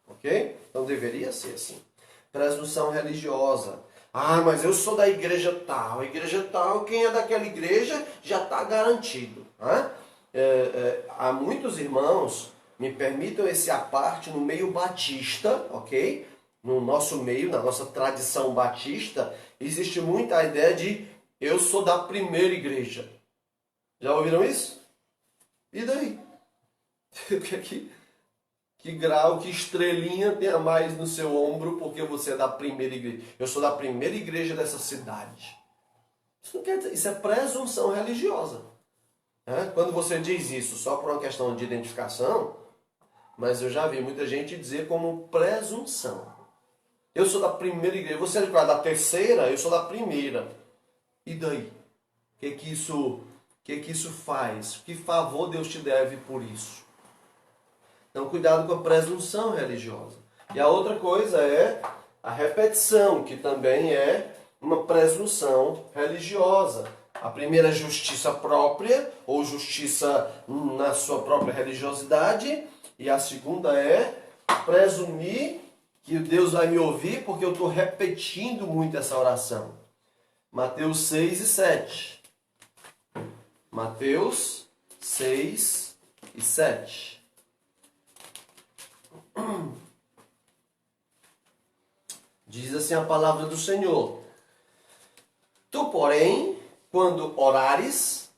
A: Ok? Então deveria ser assim. Presunção religiosa. Ah, mas eu sou da igreja tal. Igreja tal, quem é daquela igreja já está garantido. Há muitos irmãos, me permitam esse à parte, no meio batista, ok? No nosso meio, na nossa tradição batista, existe muita ideia de eu sou da primeira igreja. Já ouviram isso? E daí? Que grau, que estrelinha tem a mais no seu ombro porque você é da primeira igreja? Eu sou da primeira igreja dessa cidade. Isso não quer dizer, isso é presunção religiosa. Quando você diz isso só por uma questão de identificação, mas eu já vi muita gente dizer como presunção. Eu sou da primeira igreja, você é da terceira, eu sou da primeira. E daí? O que isso faz? Que favor Deus te deve por isso? Então, cuidado com a presunção religiosa. E a outra coisa é a repetição, que também é uma presunção religiosa. A primeira é justiça própria, ou justiça na sua própria religiosidade. E a segunda é presumir que Deus vai me ouvir porque eu estou repetindo muito essa oração. Mateus 6 e 7. Mateus 6 e 7. Diz assim a palavra do Senhor: Tu, porém, quando orares,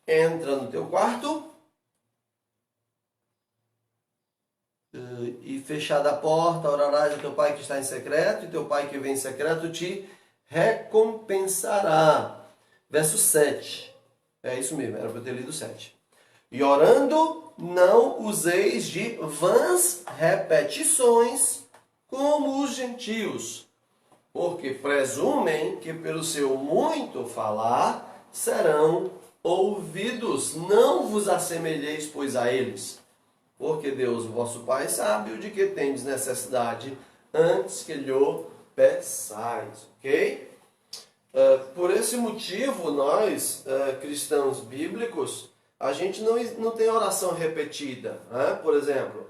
A: entra no teu quarto e fechada a porta, orarás a teu pai que está em secreto, e teu pai que vem em secreto te recompensará. Verso 7. É isso mesmo, era para eu ter lido 7. E orando, não useis de vãs repetições, como os gentios, porque presumem que pelo seu muito falar serão ouvidos. Não vos assemelheis, pois, a eles, porque Deus, vosso Pai, sabe o de que tendes necessidade antes que lhe peçais. Ok? Por esse motivo, nós, cristãos bíblicos, a gente não tem oração repetida. Por exemplo,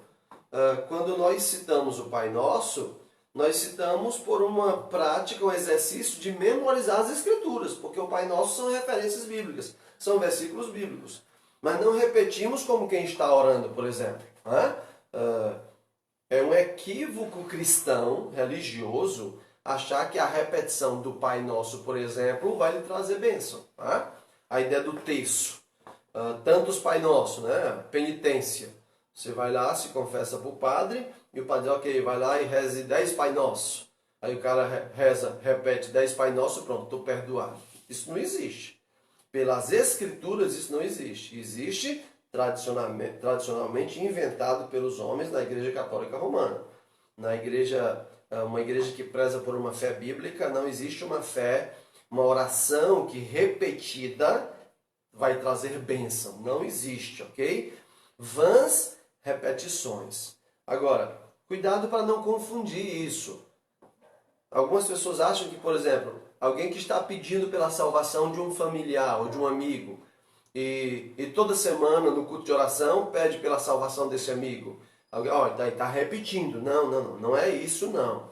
A: quando nós citamos o Pai Nosso, nós citamos por uma prática, um exercício de memorizar as Escrituras, porque o Pai Nosso são referências bíblicas, são versículos bíblicos. Mas não repetimos como quem está orando, por exemplo. É um equívoco cristão, religioso, achar que a repetição do Pai Nosso, por exemplo, vai lhe trazer bênção. A ideia do terço. Tantos Pai Nosso, né? Penitência. Você vai lá, se confessa para o padre, e o padre diz, ok, vai lá e reze 10 Pai Nosso. Aí o cara reza, repete 10 Pai Nosso, pronto, estou perdoado. Isso não existe. Pelas Escrituras, isso não existe. Existe tradicionalmente inventado pelos homens na Igreja Católica Romana. Na igreja, uma igreja que preza por uma fé bíblica, não existe uma fé, uma oração que repetida vai trazer bênção. Não existe, ok? Vãs repetições. Agora, cuidado para não confundir isso. Algumas pessoas acham que, por exemplo, alguém que está pedindo pela salvação de um familiar ou de um amigo, e toda semana no culto de oração pede pela salvação desse amigo. Alguém, está repetindo. Não é isso não.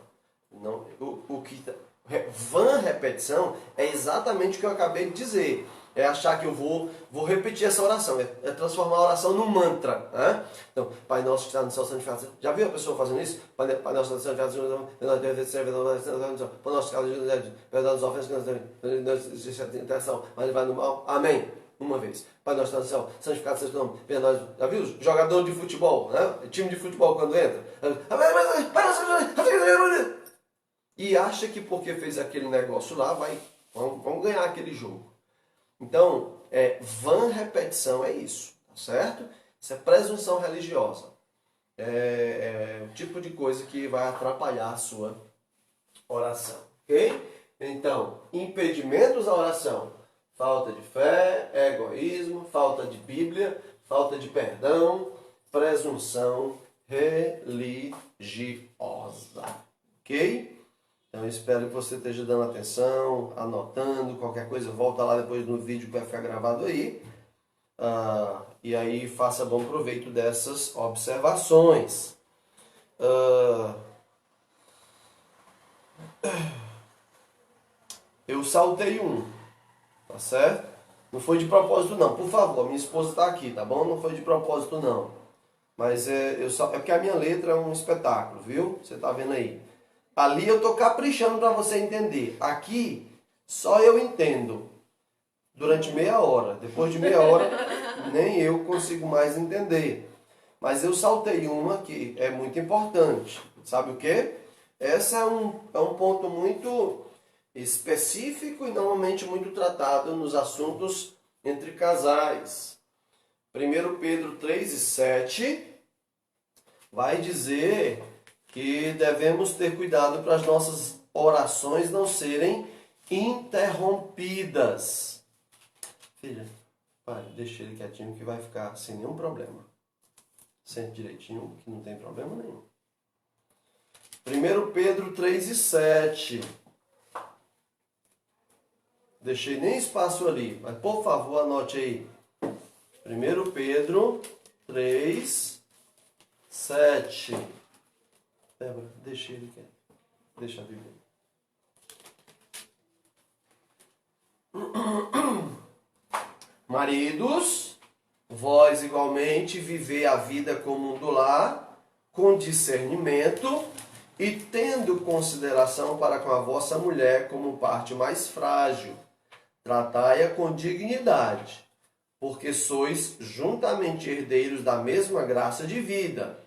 A: Vã repetição é exatamente o que eu acabei de dizer. É achar que eu vou repetir essa oração, é transformar a oração num mantra. Então, Pai Nosso que está no céu, santificado. Já viu a pessoa fazendo isso? Pai Nosso que está no céu, santificado. Pai Nosso que está no céu, perdoa as ofensas que nós mas ele vai no mal. Amém. Uma vez. Pai Nosso que está no céu, santificado seja o nome. Já viu? Jogador de futebol, né? Time de futebol quando entra. E acha que porque fez aquele negócio lá, vão ganhar aquele jogo. Então, vã repetição é isso, tá certo? Isso é presunção religiosa. É o tipo de coisa que vai atrapalhar a sua oração, ok? Então, impedimentos à oração: falta de fé, egoísmo, falta de Bíblia, falta de perdão, presunção religiosa. Ok? Então eu espero que você esteja dando atenção, anotando, qualquer coisa, volta lá depois no vídeo que vai ficar gravado aí. E aí faça bom proveito dessas observações. Eu saltei um, tá certo? Não foi de propósito não, por favor, minha esposa está aqui, tá bom? Não foi de propósito não. Mas é porque a minha letra é um espetáculo, viu? Você tá vendo aí. Ali eu tô caprichando para você entender. Aqui, só eu entendo. Durante meia hora. Depois de meia hora, nem eu consigo mais entender. Mas eu saltei uma que é muito importante. Sabe o quê? Essa é um ponto muito específico e normalmente muito tratado nos assuntos entre casais. 1 Pedro 3:7 vai dizer que devemos ter cuidado para as nossas orações não serem interrompidas. Filha, pai, deixa ele quietinho que vai ficar sem nenhum problema. Sente direitinho que não tem problema nenhum. 1 Pedro 3:7. Deixei nem espaço ali, mas por favor anote aí. 1 Pedro 3:7. Débora, deixa ele quieto. Deixa a Bíblia. Maridos, vós igualmente vivei a vida comum do lar, com discernimento e tendo consideração para com a vossa mulher como parte mais frágil. Tratai-a com dignidade, porque sois juntamente herdeiros da mesma graça de vida,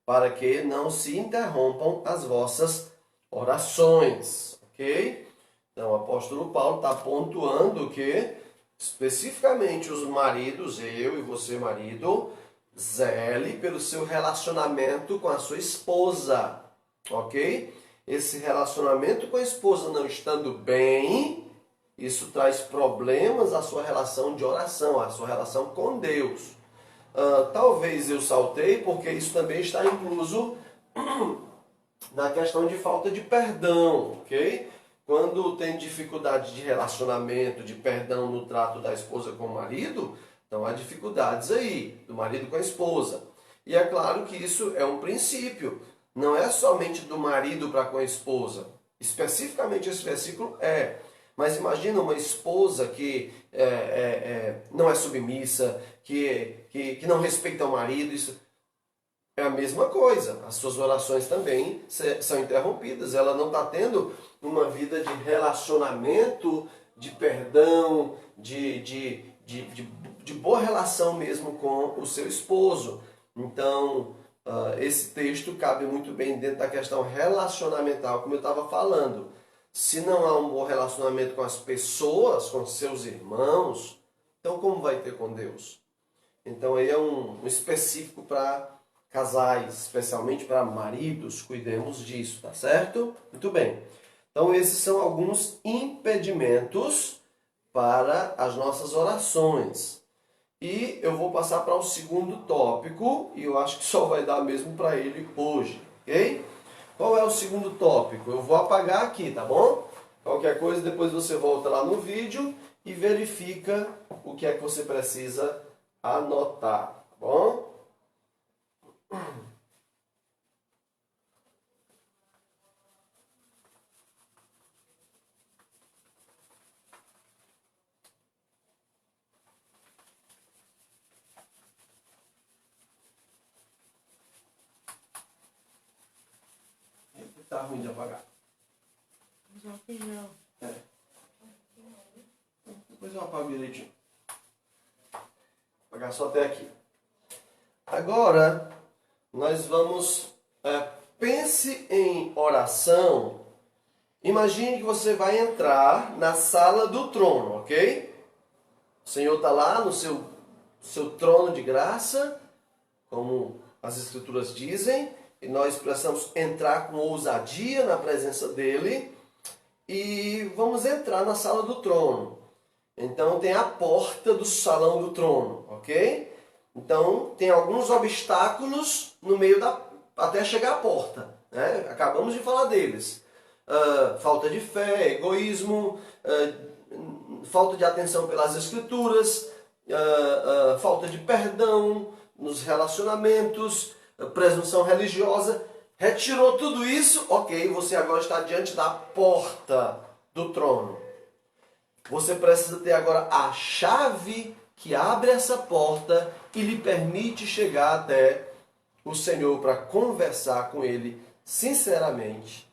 A: para que não se interrompam as vossas orações. Ok? Então o apóstolo Paulo está pontuando que, especificamente os maridos, eu e você marido, zele pelo seu relacionamento com a sua esposa. Ok? Esse relacionamento com a esposa não estando bem, isso traz problemas à sua relação de oração, à sua relação com Deus. Talvez eu saltei porque isso também está incluso na questão de falta de perdão, ok? Quando tem dificuldade de relacionamento, de perdão no trato da esposa com o marido, então há dificuldades aí, do marido com a esposa. E é claro que isso é um princípio, não é somente do marido para com a esposa. Especificamente esse versículo é. Mas imagina uma esposa que não é submissa, que não respeita o marido, isso é a mesma coisa. As suas orações também são interrompidas. Ela não está tendo uma vida de relacionamento, de perdão, de boa relação mesmo com o seu esposo. Então, esse texto cabe muito bem dentro da questão relacionamental, como eu estava falando. Se não há um bom relacionamento com as pessoas, com seus irmãos, então como vai ter com Deus? Então aí é um específico para casais, especialmente para maridos, cuidemos disso, tá certo? Muito bem. Então esses são alguns impedimentos para as nossas orações. E eu vou passar para o segundo tópico, e eu acho que só vai dar mesmo para ele hoje, ok? Qual é o segundo tópico? Eu vou apagar aqui, tá bom? Qualquer coisa, depois você volta lá no vídeo e verifica o que é que você precisa anotar, tá bom? Tá ruim de apagar.
B: Usar feijão.
A: Depois eu apago direitinho. Vou apagar só até aqui. Agora, nós vamos... pense em oração. Imagine que você vai entrar na sala do trono, ok? O Senhor está lá no seu trono de graça, como as Escrituras dizem, e nós precisamos entrar com ousadia na presença dele e vamos entrar na sala do trono. Então tem a porta do salão do trono, ok? Então, tem alguns obstáculos no meio até chegar à porta, né? Acabamos de falar deles. Falta de fé, egoísmo, falta de atenção pelas escrituras, falta de perdão nos relacionamentos, presunção religiosa. Retirou tudo isso, ok, você agora está diante da porta do trono. Você precisa ter agora a chave que abre essa porta e lhe permite chegar até o Senhor para conversar com Ele sinceramente,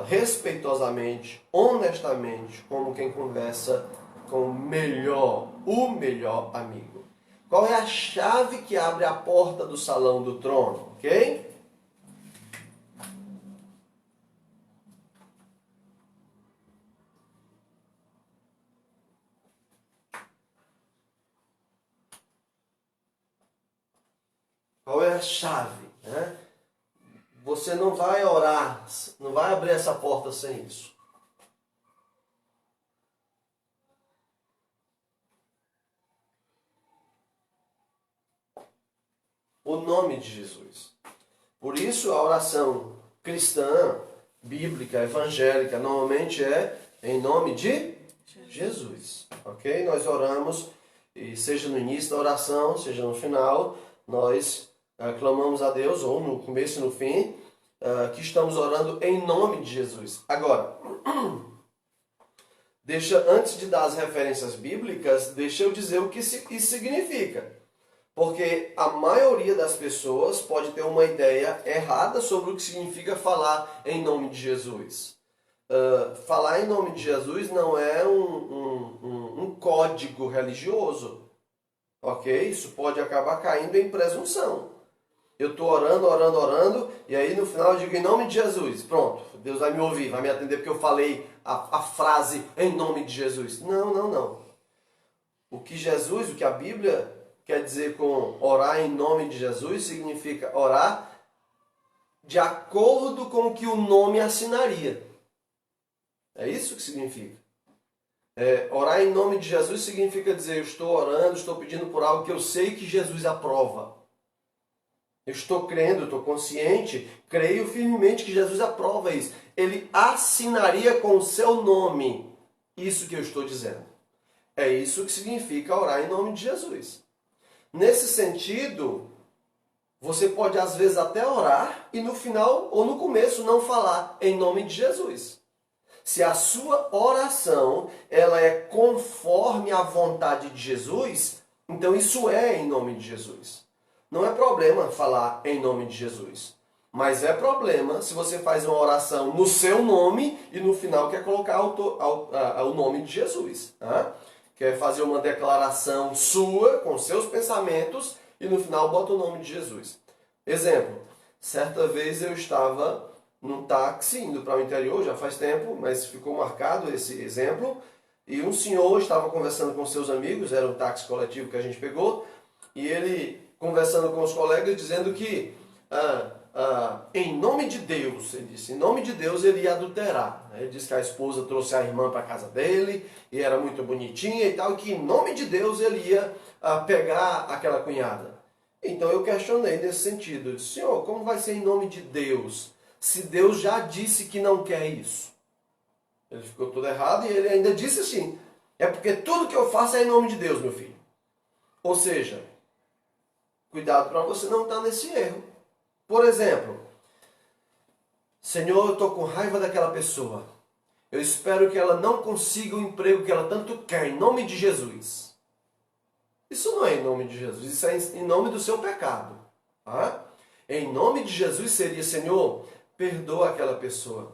A: respeitosamente, honestamente, como quem conversa com o melhor amigo. Qual é a chave que abre a porta do salão do trono, ok? Qual é a chave, né? Você não vai orar, não vai abrir essa porta sem isso. O nome de Jesus. Por isso a oração cristã, bíblica, evangélica, normalmente é em nome de Jesus. Ok? Nós oramos, e seja no início da oração, seja no final, nós clamamos a Deus, ou no começo e no fim, que estamos orando em nome de Jesus. Agora, antes de dar as referências bíblicas, deixa eu dizer o que isso significa. Porque a maioria das pessoas pode ter uma ideia errada sobre o que significa falar em nome de Jesus. Falar em nome de Jesus não é um código religioso. Ok? Isso pode acabar caindo em presunção. Eu estou orando, e aí no final eu digo em nome de Jesus. Pronto, Deus vai me ouvir, vai me atender porque eu falei a frase em nome de Jesus. Não. O que a Bíblia quer dizer com orar em nome de Jesus significa orar de acordo com o que o nome assinaria. É isso que significa. Orar em nome de Jesus significa dizer, eu estou orando, estou pedindo por algo que eu sei que Jesus aprova. Eu estou crendo, estou consciente, creio firmemente que Jesus aprova isso. Ele assinaria com o seu nome isso que eu estou dizendo. É isso que significa orar em nome de Jesus. Nesse sentido, você pode às vezes até orar e no final ou no começo não falar em nome de Jesus. Se a sua oração ela é conforme a vontade de Jesus, então isso é em nome de Jesus. Não é problema falar em nome de Jesus. Mas é problema se você faz uma oração no seu nome e no final quer colocar o nome de Jesus. Tá? Quer fazer uma declaração sua, com seus pensamentos, e no final bota o nome de Jesus. Exemplo, certa vez eu estava num táxi, indo para o interior, já faz tempo, mas ficou marcado esse exemplo, e um senhor estava conversando com seus amigos, era um táxi coletivo que a gente pegou, e ele conversando com os colegas, dizendo que em nome de Deus, ele disse, em nome de Deus ele ia adulterar. Ele disse que a esposa trouxe a irmã para casa dele, e era muito bonitinha e tal, e que em nome de Deus ele ia pegar aquela cunhada. Então eu questionei nesse sentido, eu disse, senhor, como vai ser em nome de Deus, se Deus já disse que não quer isso? Ele ficou todo errado e ele ainda disse assim, é porque tudo que eu faço é em nome de Deus, meu filho. Ou seja, cuidado para você não estar nesse erro. Por exemplo, Senhor, eu estou com raiva daquela pessoa. Eu espero que ela não consiga o emprego que ela tanto quer, em nome de Jesus. Isso não é em nome de Jesus, isso é em nome do seu pecado. Tá? Em nome de Jesus seria, Senhor, perdoa aquela pessoa.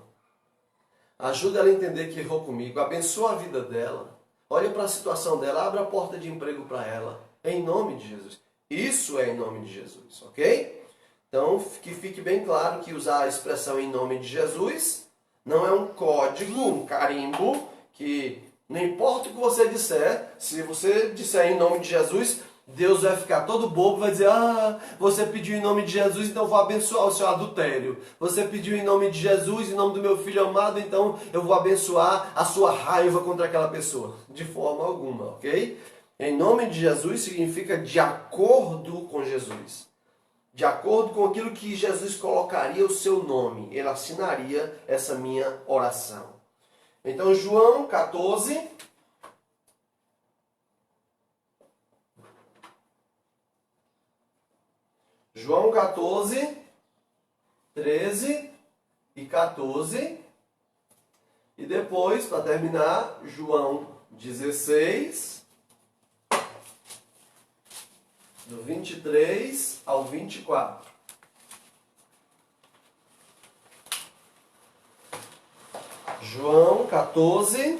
A: Ajuda ela a entender que errou comigo, abençoa a vida dela. Olha para a situação dela, abre a porta de emprego para ela. Em nome de Jesus. Isso é em nome de Jesus, ok? Então, que fique bem claro que usar a expressão em nome de Jesus não é um código, um carimbo, que não importa o que você disser, se você disser em nome de Jesus, Deus vai ficar todo bobo, vai dizer, você pediu em nome de Jesus, então eu vou abençoar o seu adultério. Você pediu em nome de Jesus, em nome do meu filho amado, então eu vou abençoar a sua raiva contra aquela pessoa. De forma alguma, ok? Em nome de Jesus significa de acordo com Jesus. De acordo com aquilo que Jesus colocaria o seu nome. Ele assinaria essa minha oração. Então, João 14. João 14, 13 e 14. E depois, para terminar, João 16, do 23 ao 24. João 14,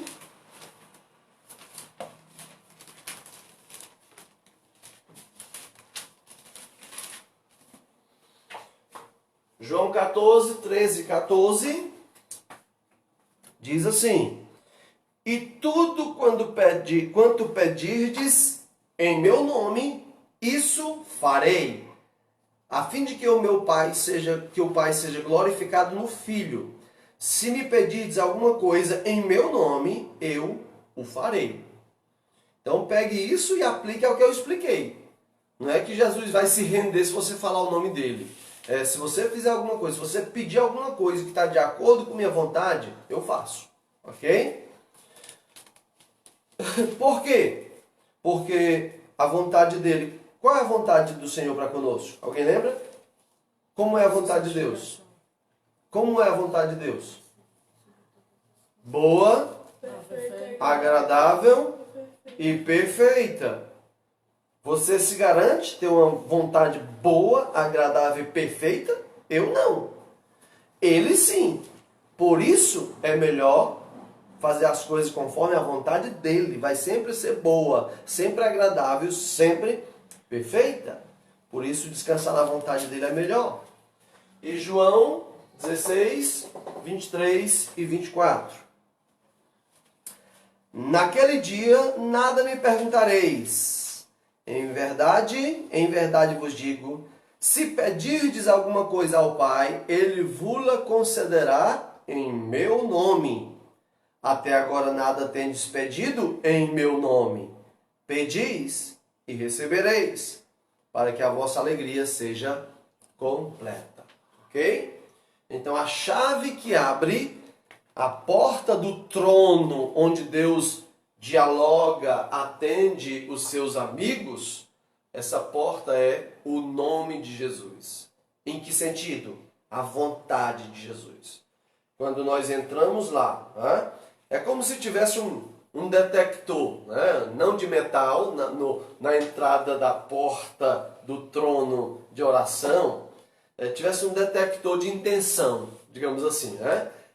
A: João 14, 13 e 14, diz assim: E tudo quanto pedirdes em meu nome, isso farei, a fim de que o Pai seja glorificado no Filho. Se me pedirdes alguma coisa em meu nome, eu o farei. Então pegue isso e aplique ao que eu expliquei. Não é que Jesus vai se render se você falar o nome dele. Se você fizer alguma coisa, se você pedir alguma coisa que está de acordo com minha vontade, eu faço. Ok? Por quê? Porque a vontade dele... Qual é a vontade do Senhor para conosco? Alguém lembra? Como é a vontade de Deus? Como é a vontade de Deus? Boa, agradável e perfeita. Você se garante ter uma vontade boa, agradável e perfeita? Eu não. Ele sim. Por isso é melhor fazer as coisas conforme a vontade dele. Vai sempre ser boa, sempre agradável, sempre perfeita. Por isso descansar na vontade dele é melhor. E João 16, 23 e 24. Naquele dia nada me perguntareis. Em verdade vos digo, se pedirdes alguma coisa ao Pai, Ele vos-la concederá em meu nome. Até agora nada tendes pedido em meu nome. Pedis e recebereis, para que a vossa alegria seja completa. Ok? Então a chave que abre a porta do trono, onde Deus dialoga, atende os seus amigos, essa porta é o nome de Jesus. Em que sentido? A vontade de Jesus. Quando nós entramos lá, é como se tivesse um detector, não de metal, na entrada da porta do trono de oração, tivesse um detector de intenção, digamos assim.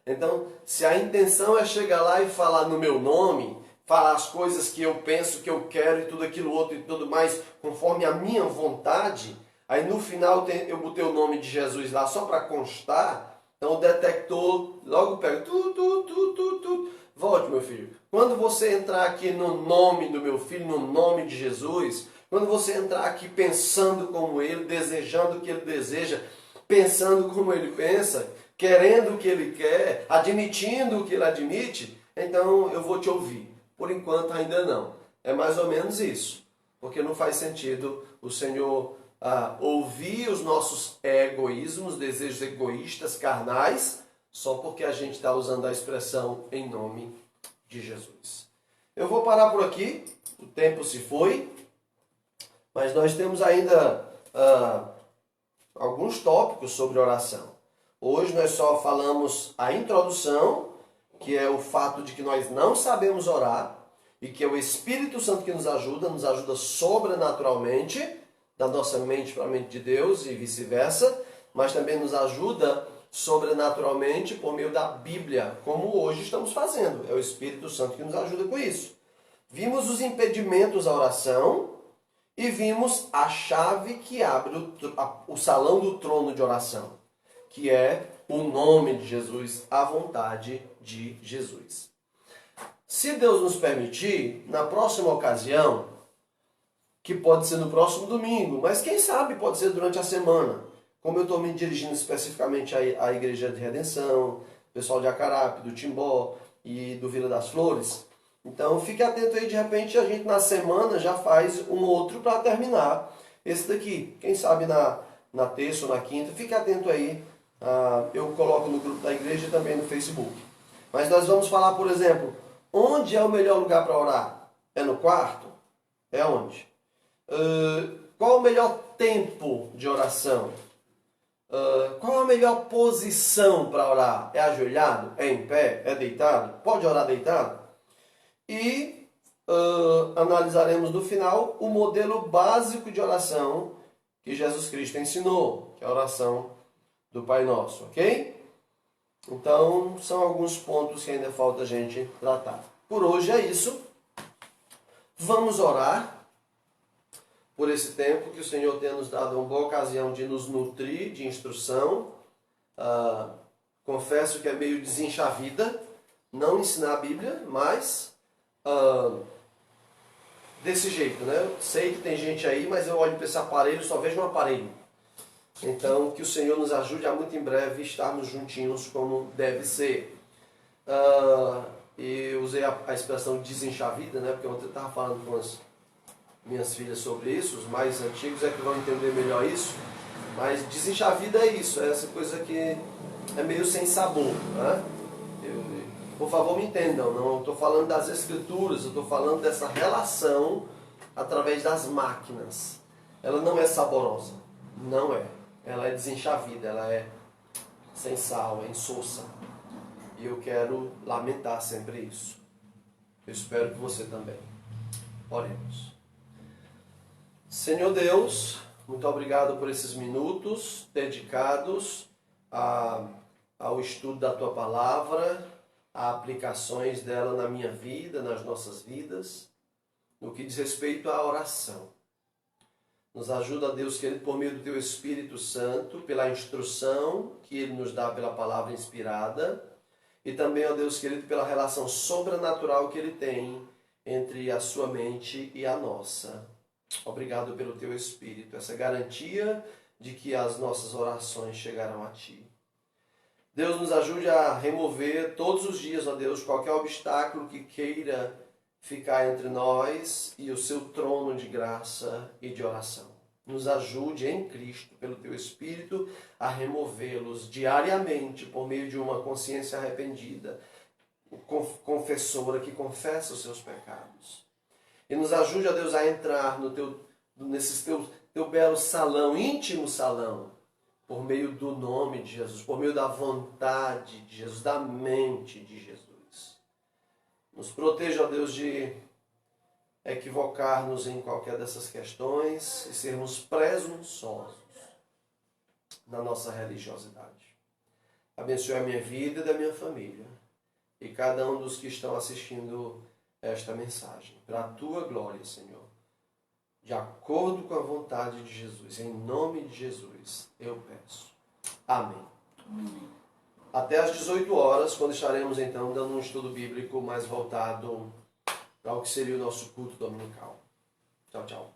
A: Então, se a intenção é chegar lá e falar no meu nome, falar as coisas que eu penso, que eu quero e tudo aquilo outro e tudo mais, conforme a minha vontade, aí no final eu botei o nome de Jesus lá só para constar, então o detector logo pega, volte meu filho. Quando você entrar aqui no nome do meu filho, no nome de Jesus, quando você entrar aqui pensando como ele, desejando o que ele deseja, pensando como ele pensa, querendo o que ele quer, admitindo o que ele admite, então eu vou te ouvir. Por enquanto ainda não. É mais ou menos isso. Porque não faz sentido o Senhor ouvir os nossos egoísmos, desejos egoístas, carnais, só porque a gente está usando a expressão em nome de Jesus. Eu vou parar por aqui. O tempo se foi. Mas nós temos ainda alguns tópicos sobre oração. Hoje nós só falamos a introdução, que é o fato de que nós não sabemos orar e que é o Espírito Santo que nos ajuda sobrenaturalmente, da nossa mente para a mente de Deus e vice-versa, mas também nos ajuda sobrenaturalmente por meio da Bíblia, como hoje estamos fazendo. É o Espírito Santo que nos ajuda com isso. Vimos os impedimentos à oração e vimos a chave que abre o salão do trono de oração, que é o nome de Jesus, a vontade de Jesus. Se Deus nos permitir, na próxima ocasião, que pode ser no próximo domingo, mas quem sabe pode ser durante a semana, como eu estou me dirigindo especificamente à Igreja de Redenção, pessoal de Acarape, do Timbó e do Vila das Flores, Então fique atento aí, de repente a gente na semana já faz um outro para terminar esse daqui. Quem sabe na terça ou na quinta, fique atento aí. Eu coloco no grupo da igreja e também no Facebook. Mas nós vamos falar, por exemplo, onde é o melhor lugar para orar? É no quarto? É onde? Qual o melhor tempo de oração? Qual a melhor posição para orar? É ajoelhado? É em pé? É deitado? Pode orar deitado? E analisaremos no final o modelo básico de oração que Jesus Cristo ensinou, que é a oração do Pai Nosso, ok? Então, são alguns pontos que ainda falta a gente tratar. Por hoje é isso. Vamos orar por esse tempo que o Senhor tem nos dado uma boa ocasião de nos nutrir de instrução. Confesso que é meio desenchavida não ensinar a Bíblia, mas desse jeito, né? Eu sei que tem gente aí, mas eu olho para esse aparelho e só vejo um aparelho. Então, que o Senhor nos ajude a muito em breve estarmos juntinhos como deve ser. Eu usei a expressão desenchavida, né? Porque ontem eu estava falando com as minhas filhas sobre isso. Os mais antigos é que vão entender melhor isso. Mas desenchavida é isso, é essa coisa que é meio sem sabor, né? Por favor, me entendam, não estou falando das escrituras, eu estou falando dessa relação através das máquinas. Ela não é saborosa, não é. Ela é desenchavida, ela é sem sal, é insossa. E eu quero lamentar sempre isso. Eu espero que você também. Oremos. Senhor Deus, muito obrigado por esses minutos dedicados ao estudo da Tua Palavra, a aplicações dela na minha vida, nas nossas vidas, no que diz respeito à oração. Nos ajuda, Deus querido, por meio do Teu Espírito Santo, pela instrução que Ele nos dá pela palavra inspirada, e também, ó Deus querido, pela relação sobrenatural que Ele tem entre a sua mente e a nossa. Obrigado pelo Teu Espírito, essa garantia de que as nossas orações chegarão a Ti. Deus nos ajude a remover todos os dias, ó Deus, qualquer obstáculo que queira ficar entre nós e o seu trono de graça e de oração. Nos ajude em Cristo, pelo Teu Espírito, a removê-los diariamente por meio de uma consciência arrependida, confessora que confessa os seus pecados. E nos ajude, ó Deus, a entrar nesse teu belo salão, íntimo salão, por meio do nome de Jesus, por meio da vontade de Jesus, da mente de Jesus. Nos proteja, ó Deus, de equivocar-nos em qualquer dessas questões e sermos presunçosos na nossa religiosidade. Abençoe a minha vida e da minha família e cada um dos que estão assistindo esta mensagem. Para a Tua glória, Senhor. De acordo com a vontade de Jesus, em nome de Jesus, eu peço. Amém.
B: Amém.
A: Até às 18 horas, quando estaremos então dando um estudo bíblico mais voltado para o que seria o nosso culto dominical. Tchau, tchau.